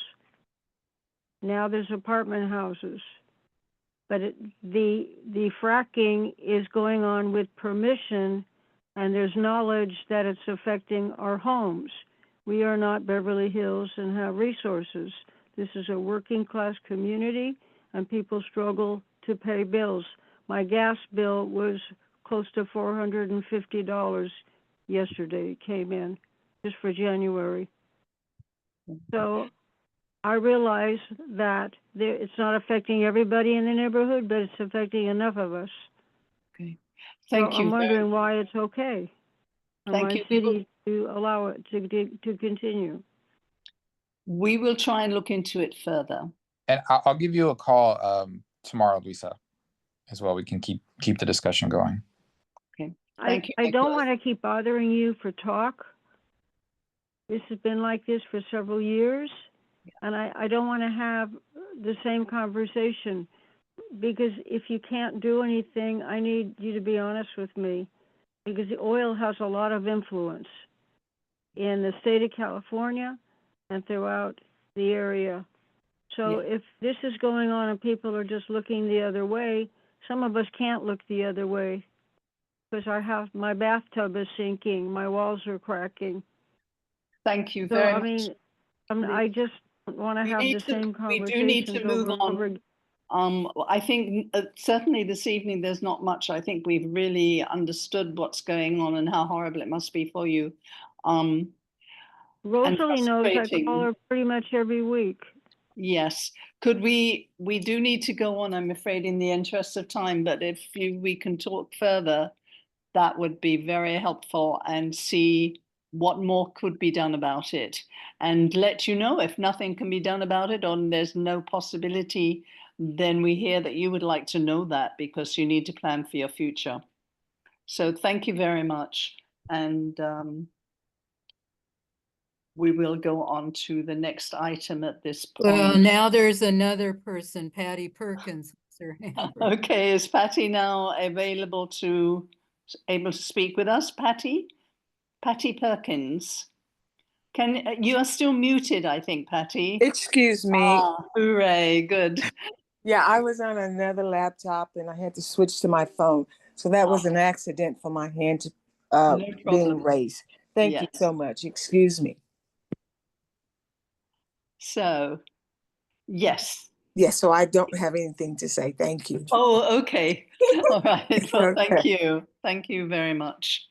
Now there's apartment houses. But the fracking is going on with permission, and there's knowledge that it's affecting our homes. We are not Beverly Hills and have resources. This is a working class community, and people struggle to pay bills. My gas bill was close to $450 yesterday. It came in just for January. So I realize that it's not affecting everybody in the neighborhood, but it's affecting enough of us. Okay. So Thank you. I'm wondering why it's okay. And Thank why you. We will- city to allow it to continue. We will try and look into it further. And I'll give you a call tomorrow, Lisa, as well. We can keep the discussion going. Okay. I don't want to keep bothering you for talk. This has been like this for several years, and I don't want to have the same conversation, because if you can't do anything, I need you to be honest with me, because the oil has a lot of influence in the state of California and throughout the area. So if this is going on and people are just looking the other way, some of us can't look the other way, because my bathtub is sinking, my walls are cracking. Thank you So, very I much. mean, I just want to have the same We do need to conversations move over and over on. again. I think certainly this evening there's not much. I think we've really understood what's going on and how horrible it must be for you. Rosalie knows I frustrating. call her pretty much every week. Yes. Could we do need to go on, I'm afraid, in the interest of time, but if we can talk further, that would be very helpful, and see what more could be done about it, and let you know if nothing can be done about it, or there's no possibility, then we hear that you would like to know that, because you need to plan for your future. So thank you very much. And we will go on to the next item at this point. Well, now there's another person, Patty Perkins. With her hand raised. Okay, is Patty now able to speak with us? Patty Perkins. You are still muted, I think, Patty. Excuse me. Hooray, good. Yeah, I was on another laptop and I had to switch to my phone. So that was an accident for my hand to No being problem. raised. Thank you Yes. so much. Excuse me. So, yes. Yes, so I don't have anything to say. Thank you. Oh, okay. All right. Well, thank Okay. you. Thank you very much.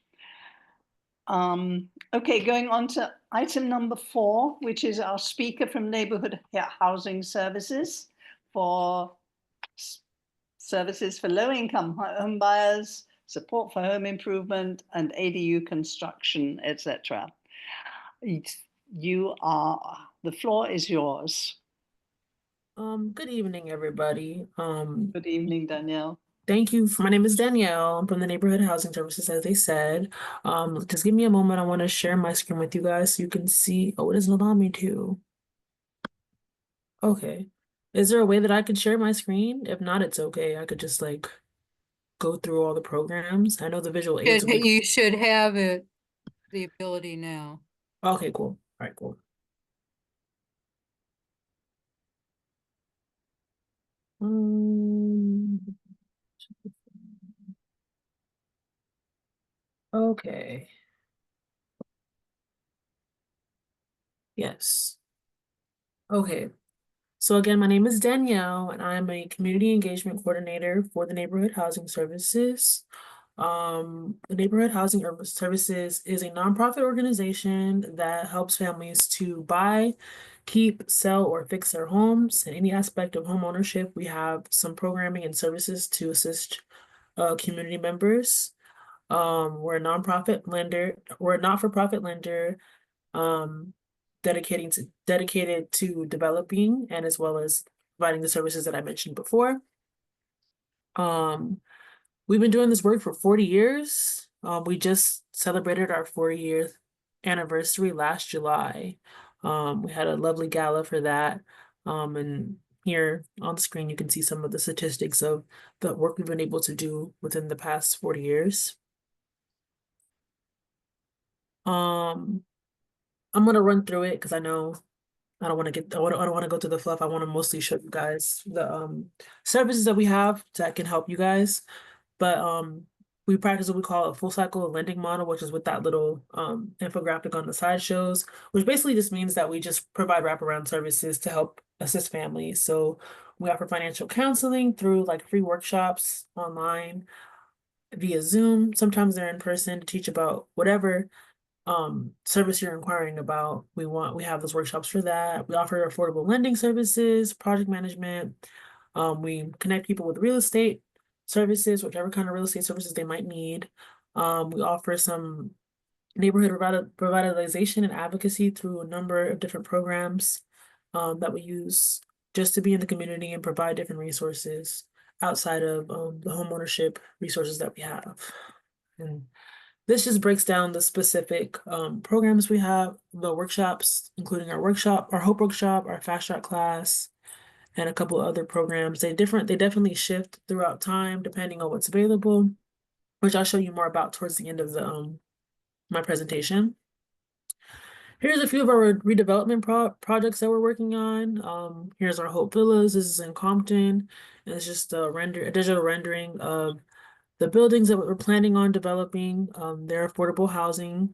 Okay, going on to item number 4, which is our speaker from Neighborhood Housing Services for services for low-income home buyers, support for home improvement, and ADU construction, etc. The floor is yours. Good evening, everybody. Good evening, Danielle. Thank you. My name is Danielle. I'm from the Neighborhood Housing Services, as they said. Just give me a moment. I want to share my screen with you guys so you can see. Oh, it doesn't allow me to. Okay. Is there a way that I could share my screen? If not, it's okay. I could just go through all the programs. I know the visual aids. You should have it, the ability now. Okay, cool. All right, cool. Okay. Yes. Okay. So again, my name is Danielle, and I'm a community engagement coordinator for the Neighborhood Housing Services. The Neighborhood Housing Services is a nonprofit organization that helps families to buy, keep, sell, or fix their homes. In any aspect of home ownership, we have some programming and services to assist community members. We're a nonprofit lender. We're a not-for-profit lender, um, dedicated to developing and as well as providing the services that I mentioned before. We've been doing this work for 40 years. We just celebrated our 40th anniversary last July. We had a lovely gala for that. And here on the screen, you can see some of the statistics of the work we've been able to do within the past 40 years. I'm gonna run through it because I know I don't want to go through the fluff. I want to mostly show you guys the services that we have that can help you guys. But we practice what we call a full cycle lending model, which is what that little infographic on the side shows, which basically just means that we just provide wraparound services to help assist families. So we offer financial counseling through like free workshops online via Zoom. Sometimes they're in person to teach about whatever service you're inquiring about. We have those workshops for that. We offer affordable lending services, project management. We connect people with real estate services, whichever kind of real estate services they might need. We offer some neighborhood revitalization and advocacy through a number of different programs that we use just to be in the community and provide different resources outside of the homeownership resources that we have. And this just breaks down the specific programs we have, the workshops, including our Hope Workshop, our Fast Track class, and a couple of other programs. They definitely shift throughout time depending on what's available, which I'll show you more about towards the end of the my presentation. Here's a few of our redevelopment projects that we're working on. Here's our Hope Villas. This is in Compton, and it's just a digital rendering of the buildings that we're planning on developing. They're affordable housing.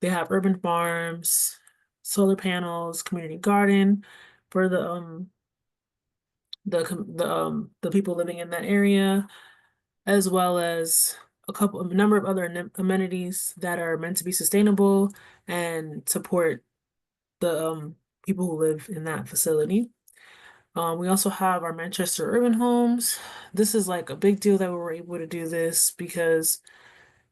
They have urban farms, solar panels, community garden for the people living in that area, as well as a number of other amenities that are meant to be sustainable and support the people who live in that facility. We also have our Manchester urban homes. This is like a big deal that we were able to do this because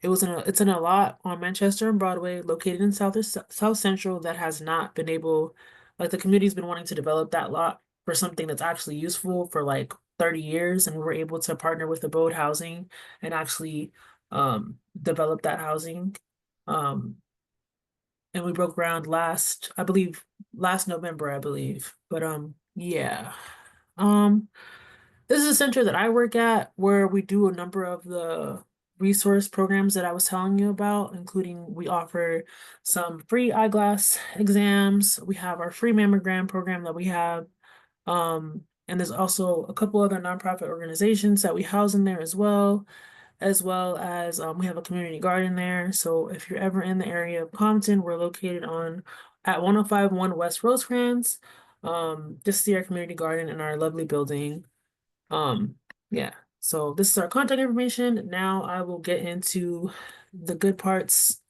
it's in a lot on Manchester and Broadway, located in South Central, that has not been able, like the community's been wanting to develop that lot for something that's actually useful for like 30 years, and we were able to partner with Abode Housing and actually develop that housing. And we broke ground last November, I believe. But yeah. This is a center that I work at where we do a number of the resource programs that I was telling you about, including we offer some free eyeglass exams. We have our free mammogram program that we have. And there's also a couple other nonprofit organizations that we house in there as well as we have a community garden there. So if you're ever in the area of Compton, we're located at 1051 West Rosecrans. Just see our community garden in our lovely building. Yeah, so this is our contact information. Now I will get into the good parts,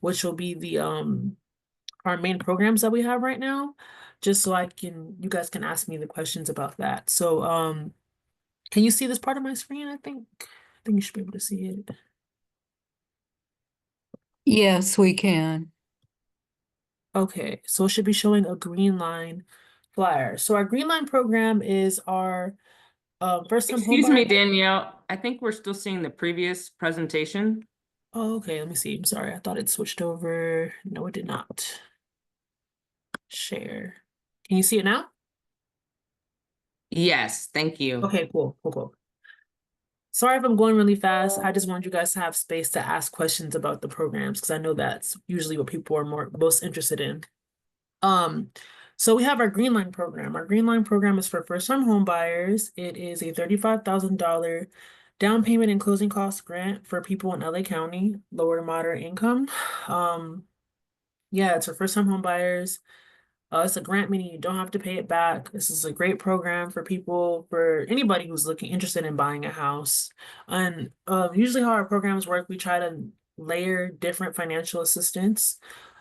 which will be the our main programs that we have right now, just so you guys can ask me the questions about that. So can you see this part of my screen? I think you should be able to see it. Yes, we can. Okay, so it should be showing a green line flyer. So our green line program is our first time home Excuse me, buyer. Danielle. I think we're still seeing the previous presentation. Oh, okay, let me see. I'm sorry. I thought it switched over. No, it did not. Share. Can you see it now? Yes, thank you. Okay, cool. Sorry if I'm going really fast. I just want you guys to have space to ask questions about the programs because I know that's usually what people are most interested in. So we have our Green Line program. Our Green Line program is for first-time home buyers. It is a $35,000 down payment and closing cost grant for people in LA County, lower to moderate income. Yeah, it's for first-time home buyers. It's a grant, meaning you don't have to pay it back. This is a great program for people, for anybody who's interested in buying a house. And usually how our programs work, we try to layer different financial assistance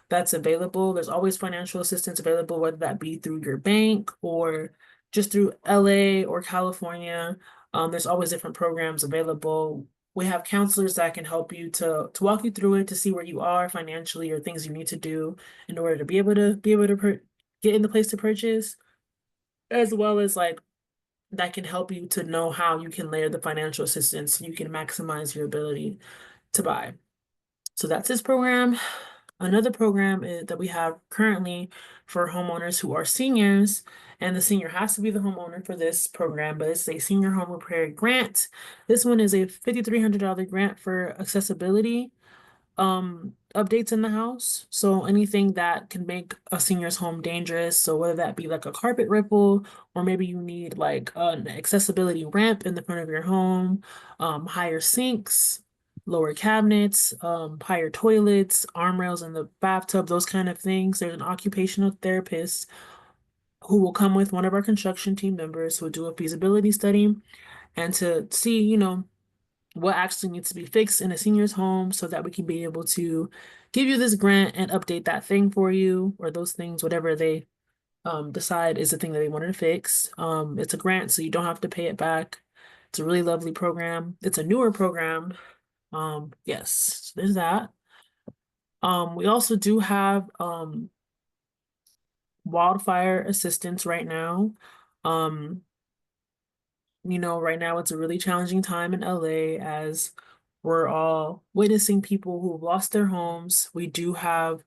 that's available. There's always financial assistance available, whether that be through your bank or just through LA or California. There's always different programs available. We have counselors that can help you to walk you through it, to see where you are financially or things you need to do in order to be able to get in the place to purchase, as well as like that can help you to know how you can layer the financial assistance so you can maximize your ability to buy. So that's this program. Another program that we have currently for homeowners who are seniors, and the senior has to be the homeowner for this program, but it's a senior home repair grant. This one is a $5,300 grant for accessibility updates in the house. So anything that can make a senior's home dangerous. So whether that be like a carpet ripple, or maybe you need like an accessibility ramp in the front of your home, higher sinks, lower cabinets, higher toilets, arm rails in the bathtub, those kind of things. There's an occupational therapist who will come with one of our construction team members who will do a feasibility study and to see, what actually needs to be fixed in a senior's home so that we can be able to give you this grant and update that thing for you, or those things, whatever they decide is the thing that they wanted to fix. It's a grant, so you don't have to pay it back. It's a really lovely program. It's a newer program. Yes, so there's that. We also do have wildfire assistance right now. Right now it's a really challenging time in LA as we're all witnessing people who've lost their homes. We do have,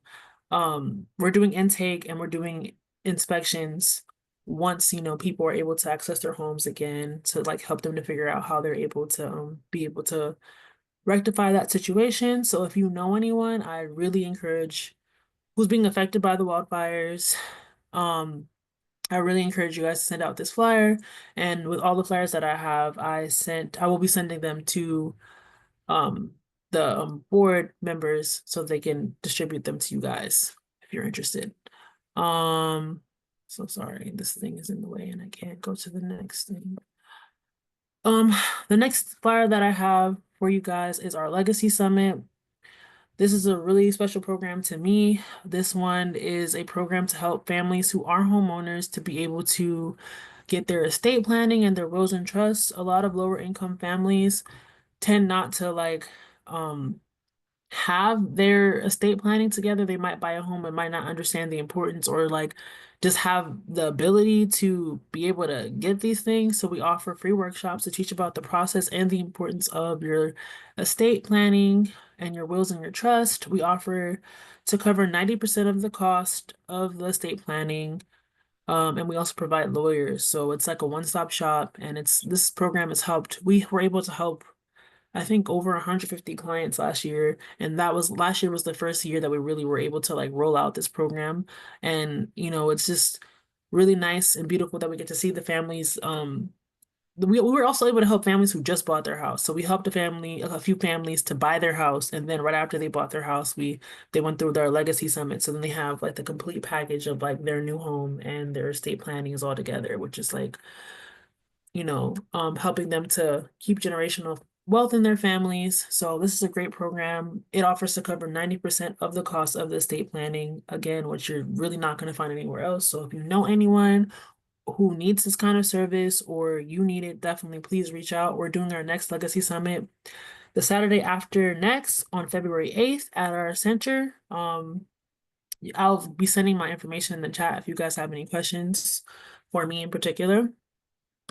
we're doing intake and we're doing inspections once, people are able to access their homes again to like help them to figure out how they're able to be able to rectify that situation. So if you know anyone, I really encourage who's being affected by the wildfires, I really encourage you guys to send out this flyer. And with all the flyers that I have, I will be sending them to the board members so they can distribute them to you guys if you're interested. So sorry, this thing is in the way and I can't go to the next thing. The next flyer that I have for you guys is our Legacy Summit. This is a really special program to me. This one is a program to help families who are homeowners to be able to get their estate planning and their wills and trusts. A lot of lower income families tend not to have their estate planning together. They might buy a home and might not understand the importance or just have the ability to be able to get these things. So we offer free workshops to teach about the process and the importance of your estate planning and your wills and your trust. We offer to cover 90% of the cost of the estate planning. And we also provide lawyers. So it's like a one-stop shop, and this program has helped. We were able to help, I think, over 150 clients last year. And last year was the first year that we really were able to roll out this program. And, it's just really nice and beautiful that we get to see the families. We were also able to help families who just bought their house. So we helped a few families to buy their house. And then right after they bought their house, they went through their Legacy Summit. So then they have the complete package of their new home and their estate planning is all together, which is helping them to keep generational wealth in their families. So this is a great program. It offers to cover 90% of the cost of the estate planning, again, which you're really not going to find anywhere else. So if you know anyone who needs this kind of service or you need it, definitely please reach out. We're doing our next Legacy Summit the Saturday after next on February 8th at our center. I'll be sending my information in the chat if you guys have any questions for me in particular.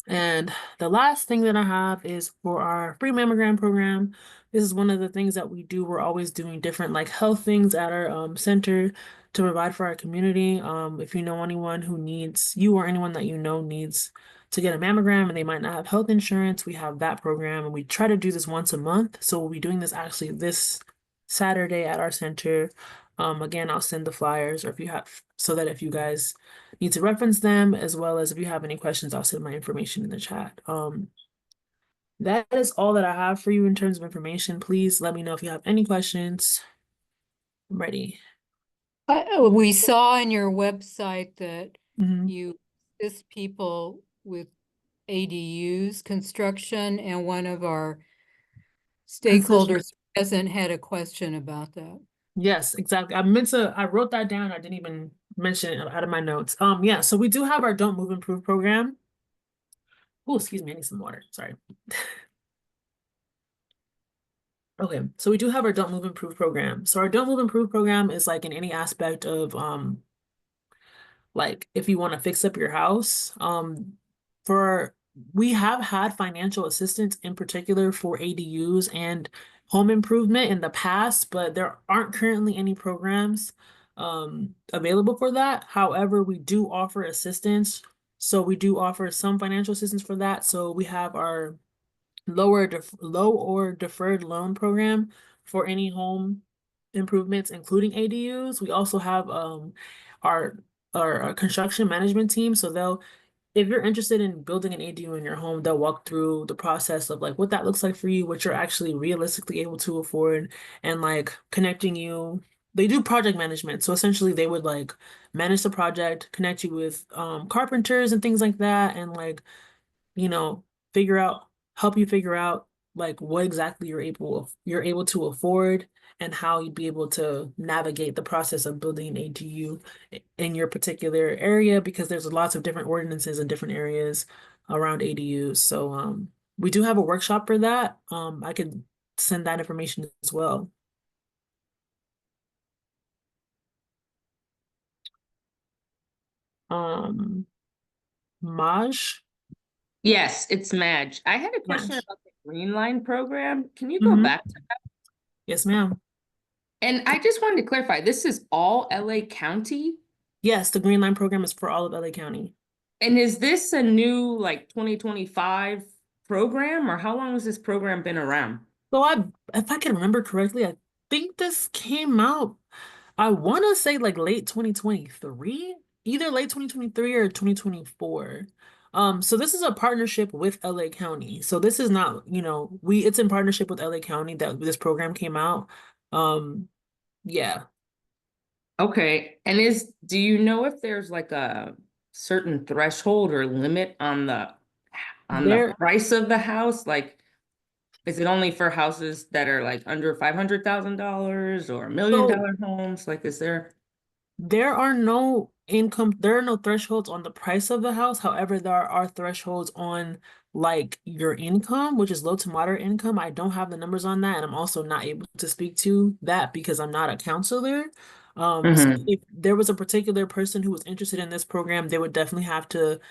And the last thing that I have is for our free mammogram program. This is one of the things that we do. We're always doing different health things at our center to provide for our community. If you know anyone who needs, you or anyone that you know needs to get a mammogram and they might not have health insurance, we have that program, and we try to do this once a month. So we'll be doing this actually this Saturday at our center. Again, I'll send the flyers, or if you have, so that if you guys need to reference them, as well as if you have any questions, I'll send my information in the chat. That is all that I have for you in terms of information. Please let me know if you have any questions. I'm ready. We saw on your website that Mhm. you assist people with ADUs construction, and one of our stakeholders present had a question about that. Yes, exactly. I wrote that down. I didn't even mention it out of my notes. Yeah, so we do have our Don't Move Improve program. Oh, excuse me, I need some water. Sorry. Okay, so we do have our Don't Move Improve program. So our Don't Move Improve program is like in any aspect of like if you want to fix up your house. For we have had financial assistance in particular for ADUs and home improvement in the past, but there aren't currently any programs available for that. However, we do offer assistance. So we do offer some financial assistance for that. So we have our low or deferred loan program for any home improvements, including ADUs. We also have our our construction management team. So they'll, if you're interested in building an ADU in your home, they'll walk through the process of like what that looks like for you, what you're actually realistically able to afford, and like connecting you. They do project management. So essentially they would like manage the project, connect you with carpenters and things like that, and like, you know, figure out, help you figure out like what exactly you're able to afford, and how you'd be able to navigate the process of building an ADU in your particular area, because there's lots of different ordinances in different areas around ADUs. So we do have a workshop for that. I could send that information as well. Maj? Yes, it's Madge. I had a question Madge. about the Green Line program. Can you go Mhm. back to that? Yes, ma'am. And I just wanted to clarify, this is all LA County? Yes, the Green Line program is for all of LA County. And is this a new like 2025 program, or how long has this program been around? So if I can remember correctly, I think this came out, I want to say like late 2023, either late 2023 or 2024. So this is a partnership with LA County. So this is not, it's in partnership with LA County that this program came out. Yeah. Okay, and do you know if there's like a certain threshold or limit on the There, price of the house? Like, is it only for houses that are like under $500,000 or $1 million so homes? Like, is there? there are no thresholds on the price of the house. However, there are thresholds on like your income, which is low to moderate income. I don't have the numbers on that, and I'm also not able to speak to that because I'm not a counselor. So if there was a particular person who was interested in this program, they would definitely have to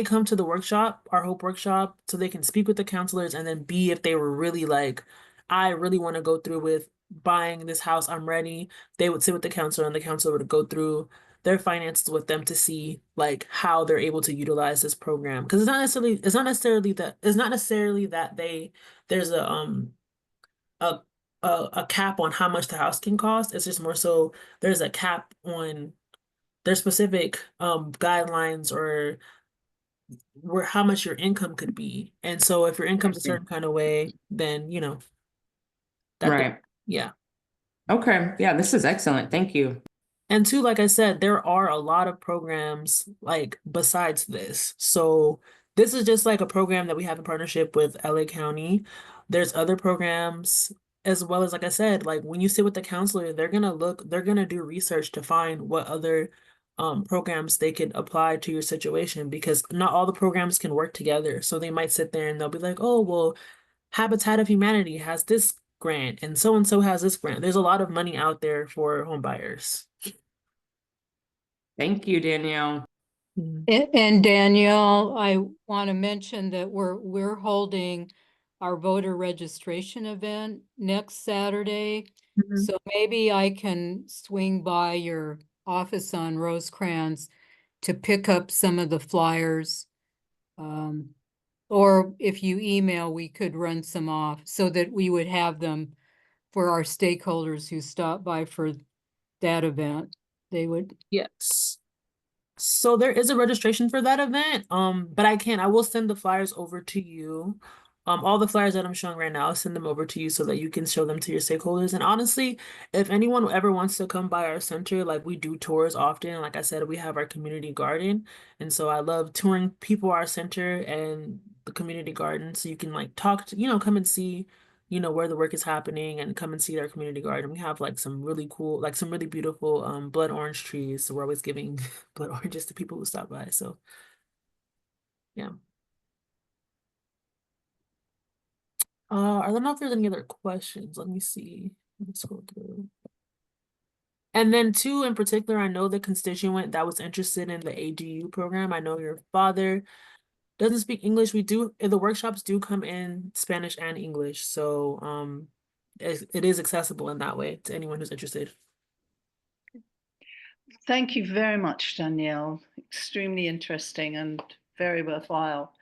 come to the workshop, our Hope workshop, so they can speak with the counselors, and then B, if they were really like, I really want to go through with buying this house, I'm ready, they would sit with the counselor, and the counselor would go through their finances with them to see like how they're able to utilize this program. Because it's not necessarily that there's a a cap on how much the house can cost. It's just more so there's a cap on their specific guidelines, or where how much your income could be. And so if your income's a certain kind of way, then that Right. yeah. Okay. Yeah, this is excellent. Thank you. And two, like I said, there are a lot of programs like besides this. So this is just like a program that we have in partnership with LA County. There's other programs as well as, like I said, like when you sit with the counselor, they're gonna do research to find what other programs they could apply to your situation, because not all the programs can work together. So they might sit there and they'll be like, oh, well, Habitat of Humanity has this grant and so has this grant. There's a lot of money out there for home buyers. Thank you, Danielle. And Danielle, I want to mention that we're holding our voter registration event next Saturday. So maybe I can swing by your office on Rosecrans to pick up some of the flyers Or if you email, we could run some off so that we would have them for our stakeholders who stop by for that event. They would. Yes. So there is a registration for that event. But I will send the flyers over to you. All the flyers that I'm showing right now, I'll send them over to you so that you can show them to your stakeholders. And honestly, if anyone ever wants to come by our center, like we do tours often. Like I said, we have our community garden. And so I love touring people our center and the community garden. So you can like talk to, come and see, where the work is happening and come and see our community garden. We have like some really cool, like some really beautiful blood orange trees. So we're always giving blood oranges to people who stop by. So yeah. I don't know if there's any other questions. Let me see. Let's go through. And then too, in particular, I know the constituent that was interested in the ADU program. I know your father doesn't speak English. The workshops do come in Spanish and English. So it is accessible in that way to anyone who's interested. Thank you very much, Danielle. Extremely interesting and very worthwhile.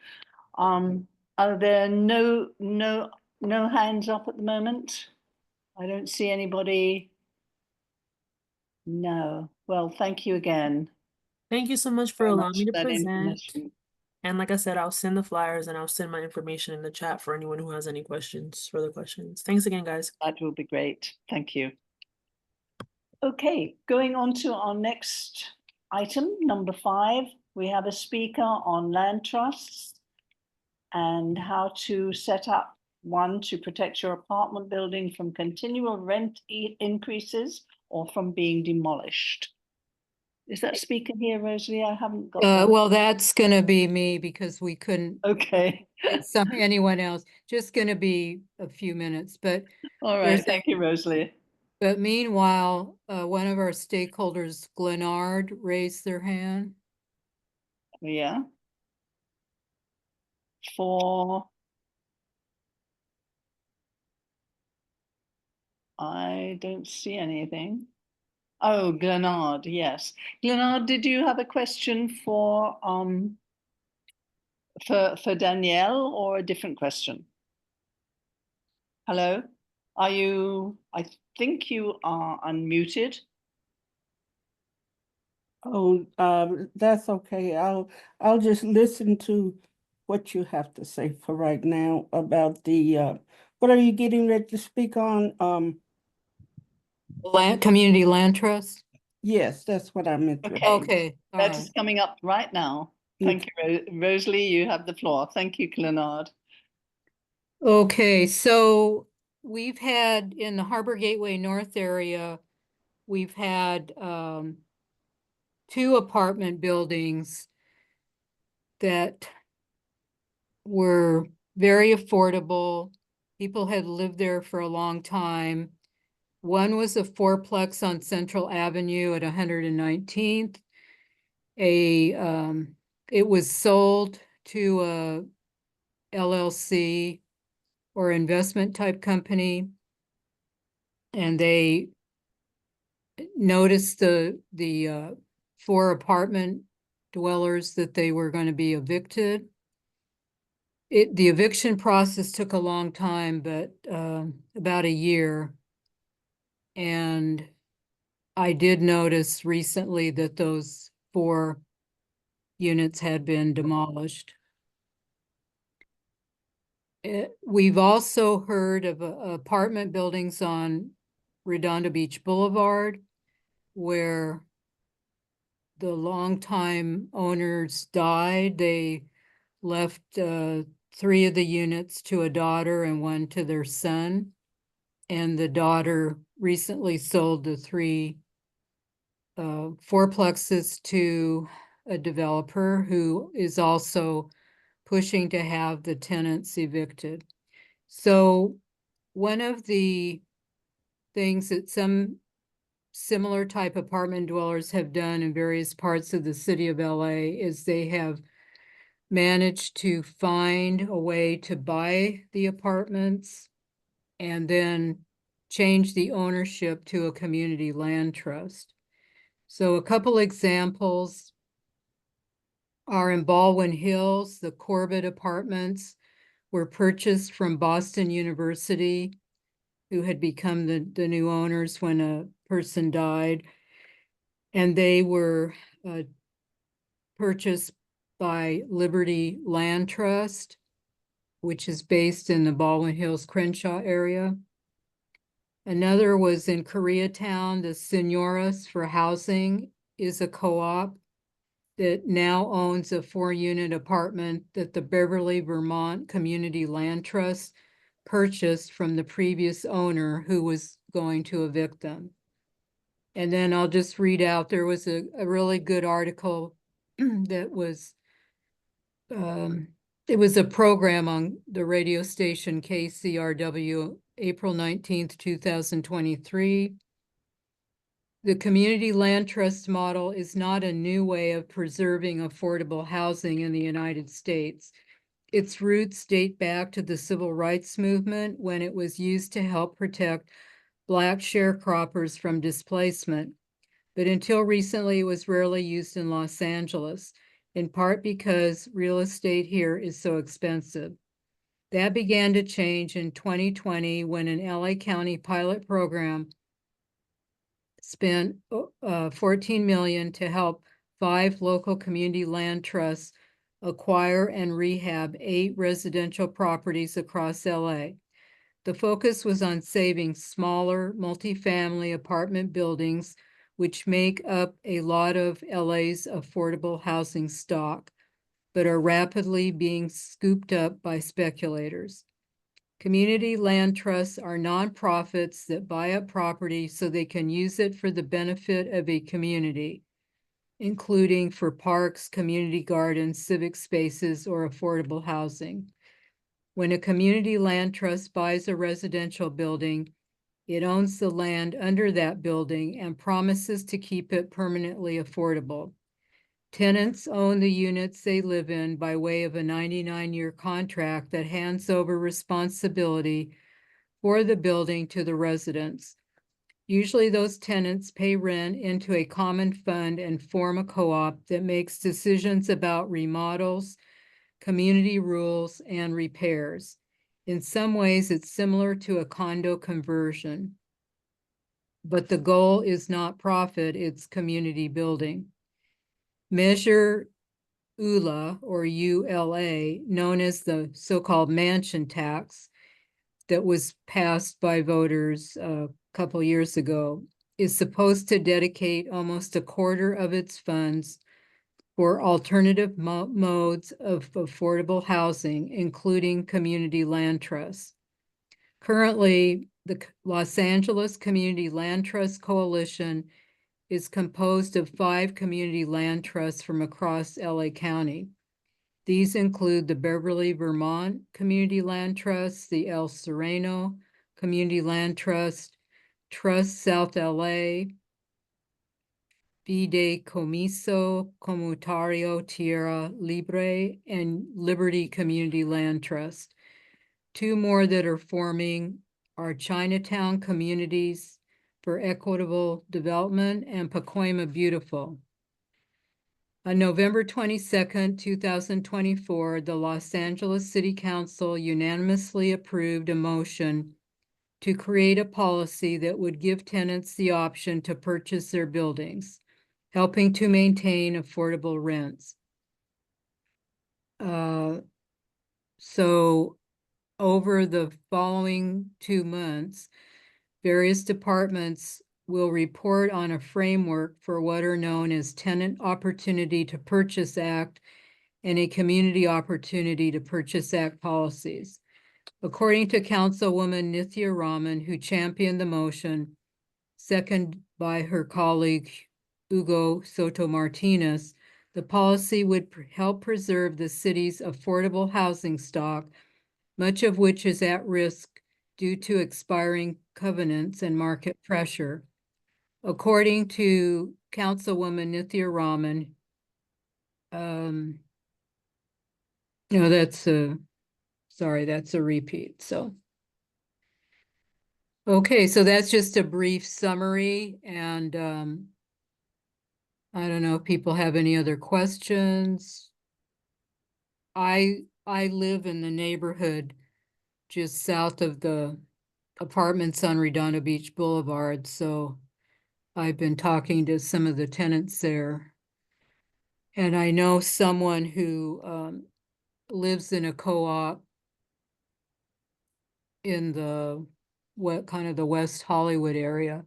Are there no hands up at the moment? I don't see anybody. No. Well, thank you again. Thank you so much for Very allowing much me to for that present. information. And like I said, I'll send the flyers and I'll send my information in the chat for anyone who has any questions, further questions. Thanks again, guys. That will be great. Thank you. Okay, going on to our next item, number 5. We have a speaker on land trusts and how to set up one to protect your apartment building from continual rent increases or from being demolished. Is that speaker here, Rosalie? I haven't got that. Well, that's gonna be me because we couldn't. Okay. Anyone else, just gonna be a few minutes, but. All right, thank you, Rosalie. But meanwhile, one of our stakeholders, Glenard, raised their hand. Yeah. For I don't see anything. Oh, Glenard, yes. Glenard, did you have a question for Danielle or a different question? Hello? I think you are unmuted. Oh, that's okay. I'll just listen to what you have to say for right now about the, what are you getting ready to speak on? Community land trust? Yes, that's what I'm interested in. Okay, all That right. is coming up right now. Thank you, Rosalie. You have the floor. Thank you, Glenard. Okay, so we've had in the Harbor Gateway North area, we've had 2 apartment buildings that were very affordable. People had lived there for a long time. One was a 4-plex on Central Avenue at 119th. It was sold to a LLC or investment type company, and they noticed the 4 apartment dwellers that they were going to be evicted. The eviction process took a long time, but about a year. And I did notice recently that those 4 units had been demolished. We've also heard of apartment buildings on Redondo Beach Boulevard where the longtime owners died. They left 3 of the units to a daughter and 1 to their son. And the daughter recently sold the 3 4-plexes to a developer who is also pushing to have the tenants evicted. So one of the things that some similar type apartment dwellers have done in various parts of the city of LA is they have managed to find a way to buy the apartments and then change the ownership to a community land trust. So a couple examples. are in Baldwin Hills. The Corbett Apartments were purchased from Boston University, who had become the new owners when a person died. And they were purchased by Liberty Land Trust, which is based in the Baldwin Hills, Crenshaw area. Another was in Koreatown. The Senoras for Housing is a co-op that now owns a 4-unit apartment that the Beverly, Vermont Community Land Trust purchased from the previous owner who was going to evict them. And then I'll just read out, there was a really good article that was, it was a program on the radio station KCRW, April 19th, 2023. The community land trust model is not a new way of preserving affordable housing in the United States. Its roots date back to the civil rights movement when it was used to help protect Black sharecroppers from displacement. But until recently, it was rarely used in Los Angeles, in part because real estate here is so expensive. That began to change in 2020 when an LA County pilot program spent $14 million to help 5 local community land trusts acquire and rehab 8 residential properties across LA. The focus was on saving smaller multifamily apartment buildings, which make up a lot of LA's affordable housing stock, but are rapidly being scooped up by speculators. Community land trusts are nonprofits that buy up property so they can use it for the benefit of a community, including for parks, community gardens, civic spaces, or affordable housing. When a community land trust buys a residential building, it owns the land under that building and promises to keep it permanently affordable. Tenants own the units they live in by way of a 99-year contract that hands over responsibility for the building to the residents. Usually those tenants pay rent into a common fund and form a co-op that makes decisions about remodels, community rules, and repairs. In some ways, it's similar to a condo conversion. But the goal is not profit, it's community building. Measure ULA, or ULA, known as the so-called mansion tax that was passed by voters a couple years ago, is supposed to dedicate almost a quarter of its funds for alternative modes of affordable housing, including community land trusts. Currently, the Los Angeles Community Land Trust Coalition is composed of 5 community land trusts from across LA County. These include the Beverly, Vermont Community Land Trust, the El Sereno Community Land Trust, Trust South LA, Fideicomiso Comunitario Tierra Libre, and Liberty Community Land Trust. 2 more that are forming are Chinatown Communities for Equitable Development and Pacoima Beautiful. On November 22nd, 2024, the Los Angeles City Council unanimously approved a motion to create a policy that would give tenants the option to purchase their buildings, helping to maintain affordable rents. So over the following 2 months, various departments will report on a framework for what are known as Tenant Opportunity to Purchase Act and a Community Opportunity to Purchase Act policies. According to Councilwoman Nithya Raman, who championed the motion, seconded by her colleague Hugo Soto Martinez, the policy would help preserve the city's affordable housing stock, much of which is at risk due to expiring covenants and market pressure. According to Councilwoman Nithya Raman, no, that's a repeat. So, okay, so that's just a brief summary, and I don't know if people have any other questions. I live in the neighborhood just south of the apartments on Redondo Beach Boulevard, so I've been talking to some of the tenants there. And I know someone who lives in a co-op in the kind of the West Hollywood area,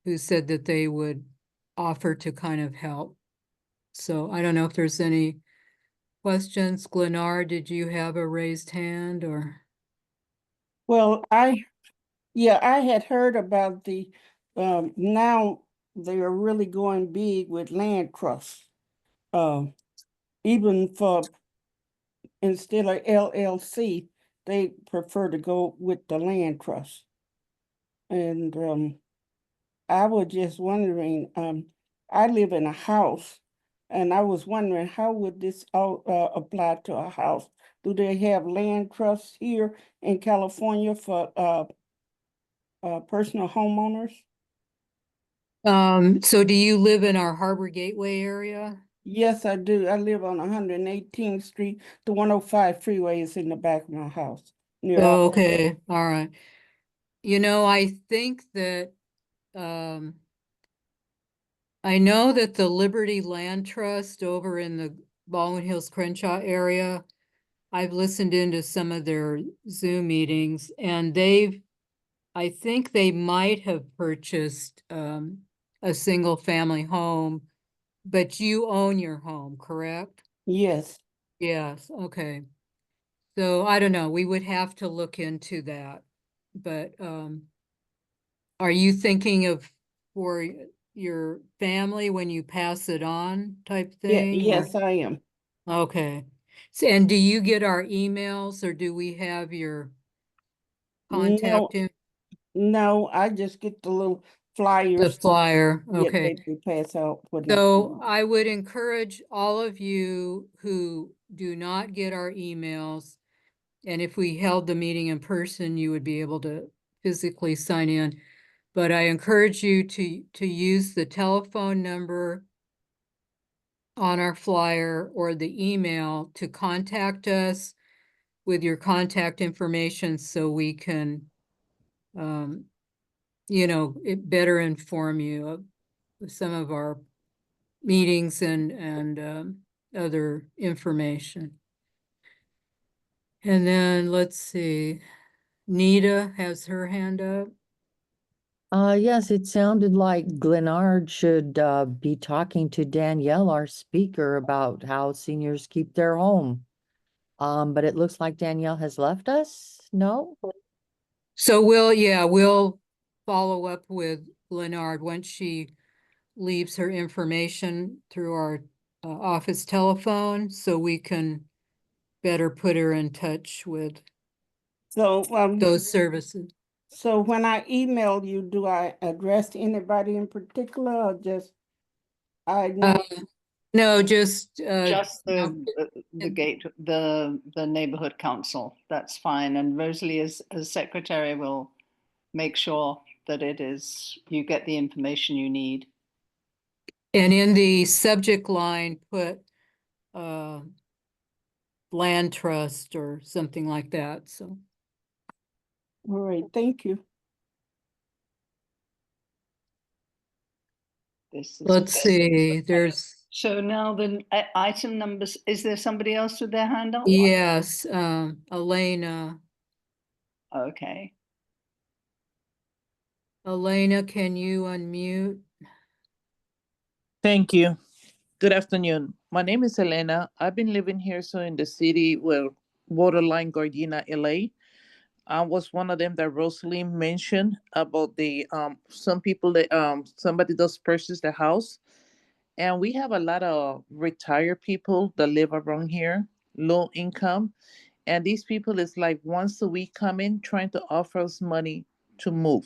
who said that they would offer to kind of help. So I don't know if there's any questions. Glennar, did you have a raised hand or? Well, I had heard about now they are really going big with land trusts. Even for, instead of LLC, they prefer to go with the land trust. And I was just wondering, I live in a house, and I was wondering how would this all apply to a house? Do they have land trusts here in California for personal homeowners? So do you live in our Harbor Gateway area? Yes, I do. I live on 118th Street. The 105 freeway is in the back of my house. Near Oh, okay, all right. You know, I think that I know that the Liberty Land Trust over in the Baldwin Hills Crenshaw area, I've listened into some of their Zoom meetings, and I think they might have purchased a single family home, but you own your home, correct? Yes. Yes, okay. So I don't know, we would have to look into that. But are you thinking of for your family when you pass it on type Yeah, thing? yes, I am. Okay. So, and do you get our emails or do we have your contact No, in no, I just get the little the flyers flyer? Okay. that they pass out for So I would encourage all of you who do not get our emails, and if we held the meeting in person, you would be able to physically sign in. But I encourage you to use the telephone number on our flyer or the email to contact us with your contact information so we can, better inform you of some of our meetings and other information. And then let's see, Nita has her hand up. Yes, it sounded like Glenard should be talking to Danielle, our speaker, about how seniors keep their home. But it looks like Danielle has left us. No? So we'll follow up with Leonard once she leaves her information through our office telephone so we can better put her in touch with those services. So when I email you, do I address anybody in particular or just I know? No, just the neighborhood council. That's fine. And Rosalie as secretary will make sure that you get the information you need. And in the subject line, put land trust or something like that, so. All right, thank you. Let's see, there's. So now the item numbers, is there somebody else with their hand up? Yes, Elena. Okay. Elena, can you unmute? Thank you. Good afternoon. My name is Elena. I've been living here in the city, borderline Gardena, LA. I was one of them that Rosalie mentioned about the some people that somebody does purchase the house. And we have a lot of retired people that live around here, low income. And these people is like once a week coming trying to offer us money to move.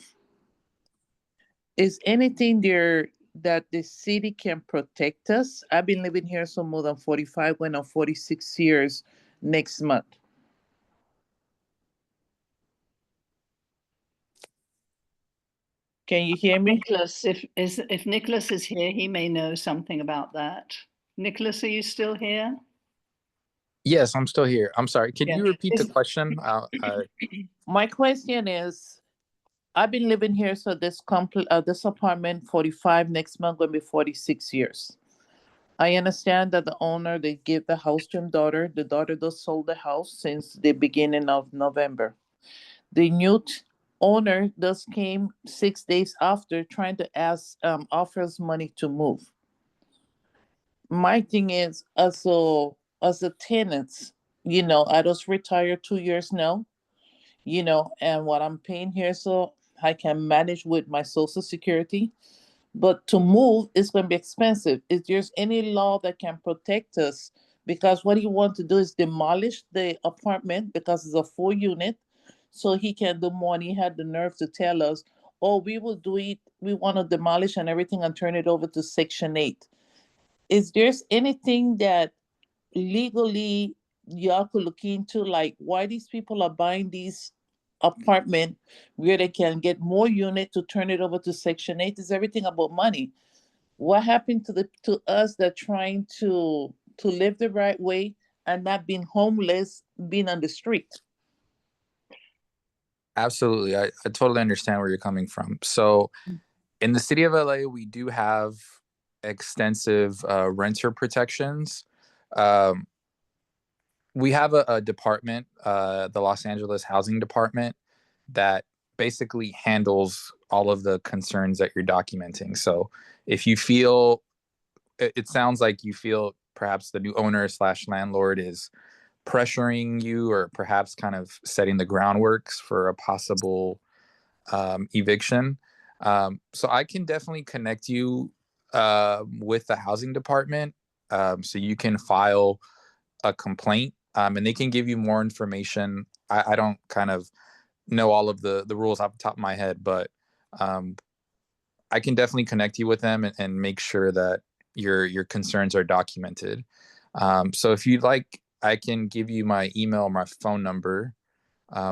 Is anything there that the city can protect us? I've been living here more than 45, going on 46 years next month. Can you hear me? Nicholas, if Nicholas is here, he may know something about that. Nicholas, are you still here? Yes, I'm still here. I'm sorry. Can Yeah. you repeat the Is- question? My question is, I've been living here, so this apartment 45, next month gonna be 46 years. I understand that the owner, they give the house to his daughter. The daughter does sold the house since the beginning of November. The owner does came 6 days after trying to offers money to move. My thing is, as a tenant, I just retired 2 years now, and what I'm paying here, so I can manage with my social security. But to move is going to be expensive. Is there any law that can protect us? Because what he wants to do is demolish the apartment because it's a 4 unit, so he can do more. And he had the nerve to tell us, "Oh, we will do it. We want to demolish and everything and turn it over to Section 8." Is there anything that legally y'all could look into, like why these people are buying these apartment where they can get more unit to turn it over to Section 8? Is everything about money? What happened to us that trying to live the right way and not being homeless, being on the street? Absolutely. I totally understand where you're coming from. So in the city of LA, we do have extensive renter protections. Um, we have a department, the Los Angeles Housing Department, that basically handles all of the concerns that you're documenting. So if you feel, it sounds like you feel perhaps the new owner slash landlord is pressuring you or perhaps kind of setting the groundworks for a possible eviction. So I can definitely connect you with the housing department, so you can file a complaint, and they can give you more information. I don't kind of know all of the rules off the top of my head, but um, I can definitely connect you with them and make sure that your concerns are documented. So if you'd like, I can give you my email, my phone number,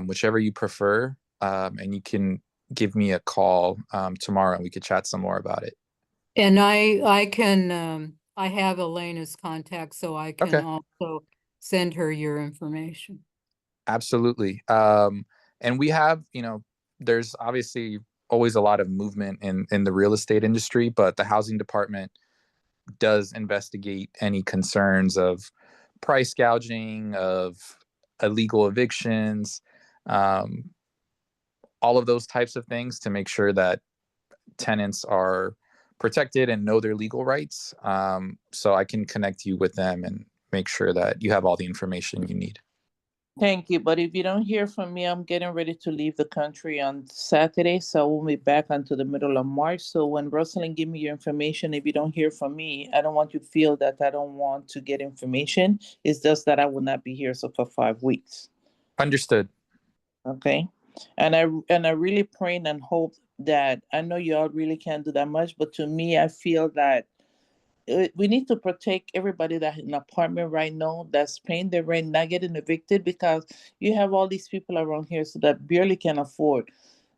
whichever you prefer, and you can give me a call tomorrow and we could chat some more about it. And I can, I have Elena's contact, so I can Okay. also send her your information. Absolutely. And we have, there's obviously always a lot of movement in the real estate industry, but the housing department does investigate any concerns of price gouging, of illegal evictions, um, all of those types of things to make sure that tenants are protected and know their legal rights. So I can connect you with them and make sure that you have all the information you need. Thank you. But if you don't hear from me, I'm getting ready to leave the country on Saturday. So I won't be back until the middle of March. So when Rosalind give me your information, if you don't hear from me, I don't want you to feel that I don't want to get information. It's just that I will not be here for 5 weeks. Understood. Okay. And I really pray and hope that, I know y'all really can't do that much, but to me, I feel that we need to protect everybody that's in an apartment right now that's paying their rent, not getting evicted, because you have all these people around here so that barely can afford.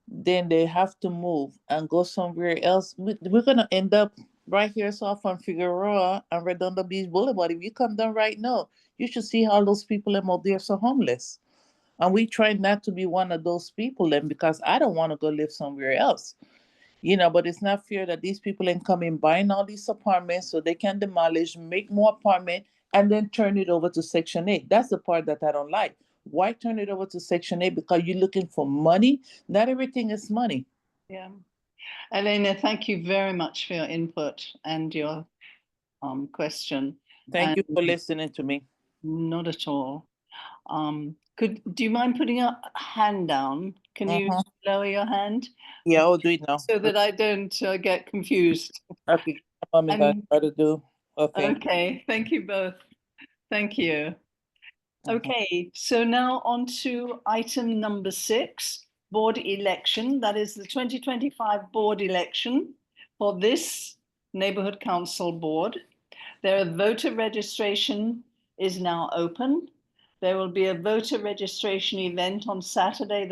Then they have to move and go somewhere else. We're gonna end up right here off on Figueroa and Redondo Beach Boulevard. If you come down right now, you should see how those people out there so homeless. And we try not to be one of those people then, because I don't want to go live somewhere else. But it's not fair that these people ain't coming buying all these apartments so they can demolish, make more apartment, and then turn it over to Section 8. That's the part that I don't like. Why turn it over to Section 8? Because you're looking for money. Not everything is money. Yeah. Elena, thank you very much for your input and your question. Thank you And for listening to me. not at all. Do you mind putting a hand down? Can you lower your hand? Yeah, I'll do it now. So that I don't get confused. Okay, I'm gonna try to do. Okay. Okay, thank you both. Thank you. Okay, so now on to item number 6, board election. That is the 2025 board election for this neighborhood council board. Their voter registration is now open. There will be a voter registration event on Saturday,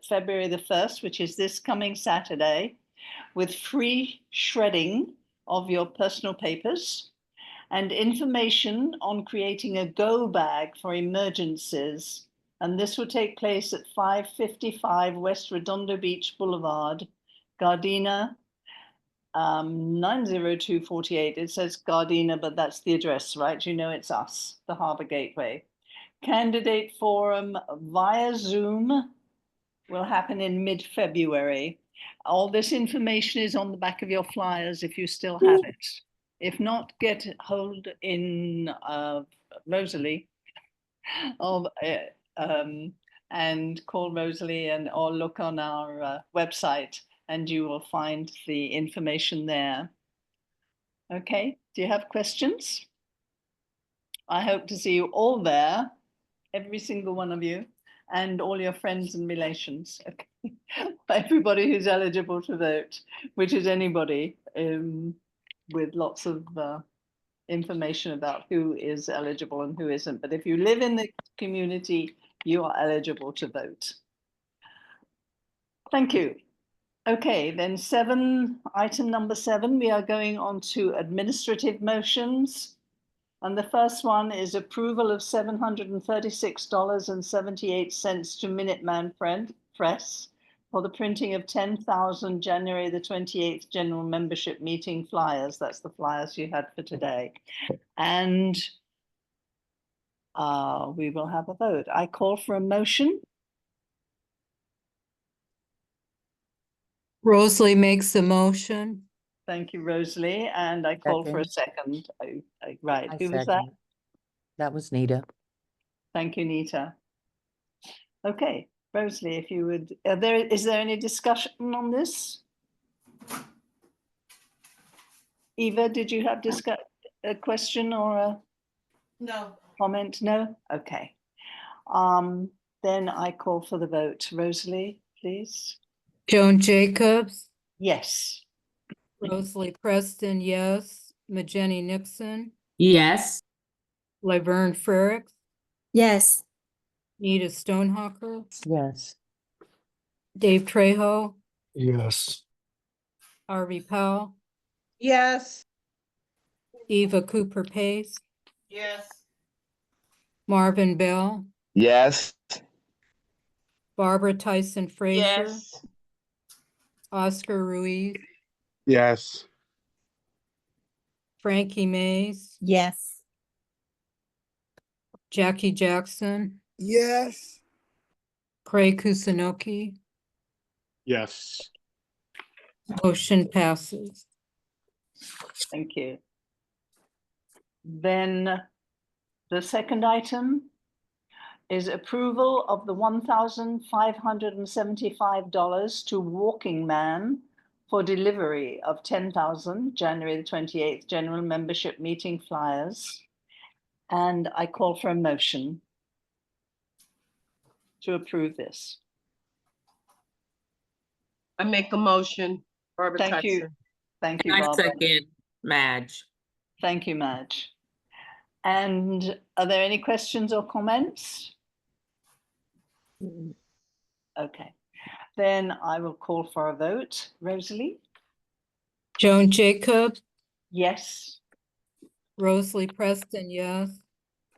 February the 1st, which is this coming Saturday, with free shredding of your personal papers. and information on creating a go bag for emergencies. And this will take place at 555 West Redondo Beach Boulevard, Gardena, 90248. It says Gardena, but that's the address, right? You know it's us, the Harbor Gateway. Candidate forum via Zoom will happen in mid-February. All this information is on the back of your flyers if you still have it. If not, get hold in Rosalie and call Rosalie or look on our website and you will find the information there. Okay, do you have questions? I hope to see you all there, every single one of you, and all your friends and relations. Okay. Everybody who's eligible to vote, which is anybody with lots of information about who is eligible and who isn't. But if you live in the community, you are eligible to vote. Thank you. Okay, then item number 7, we are going on to administrative motions. And the first one is approval of $736.78 to Minuteman Press for the printing of 10,000 January the 28th general membership meeting flyers. That's the flyers you had for today. And we will have a vote. I call for a motion. Rosalie makes the motion. Thank you, Rosalie. And I call for a second. Right, who was that? That was Nita. Thank you, Nita. Okay, Rosalie, if you would, is there any discussion on this? Eva, did you have a question or a comment? No? Okay. Then I call for the vote. Rosalie, please. Joan Jacobs, Yes. Rosalie Preston, yes. Majeni Nixon, Yes. Laverne Frericks, Yes. Nita Stonehawker, Yes. Dave Trejo, Yes. Harvey Powell, Yes. Eva Cooper Pace, Yes. Marvin Bell, Yes. Barbara Tyson Frazier, Yes. Oscar Ruiz, Yes. Frankie Mays, Yes. Jackie Jackson, Yes. Craig Kusunoki. Yes. Motion passes. Thank you. Then the second item is approval of the $1,575 to Walking Man for delivery of 10,000 January the 28th general membership meeting flyers. And I call for a motion to approve this. I make a motion. Barbara Thank you. Tyson. Thank you, I Barbara. second Madge. Thank you, Madge. And are there any questions or comments? Okay, then I will call for a vote. Rosalie? Joan Jacobs, Yes. Rosalie Preston, yes.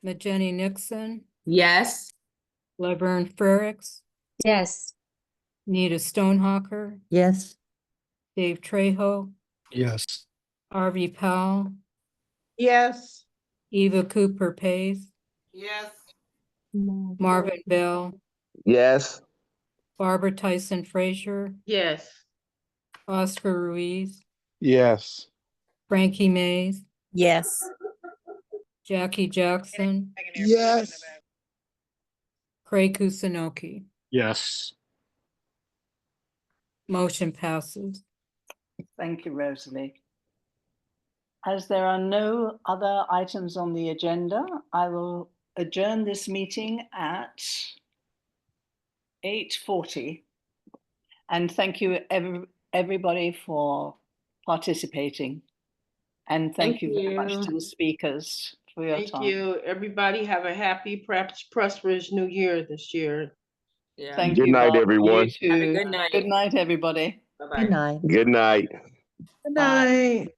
Majeni Nixon, Yes. Laverne Frericks, Yes. Nita Stonehawker, Yes. Dave Trejo, Yes. Harvey Powell, Yes. Eva Cooper Pace, Yes. Marvin Bell, Yes. Barbara Tyson Frazier, Yes. Oscar Ruiz, Yes. Frankie Mays, Yes. Jackie Jackson, Yes. Craig Kusunoki. Yes. Motion passes. Thank you, Rosalie. As there are no other items on the agenda, I will adjourn this meeting at 8:40. And thank you everybody for participating. And thank you very much to the speakers for your Thank time. you. Everybody have a happy, prosperous new year this year. Yeah. Thank Good you, night, Bob. everyone. You too. Have a good night. Good night, everybody. Bye-bye. Good night. Good night. Good Bye. night.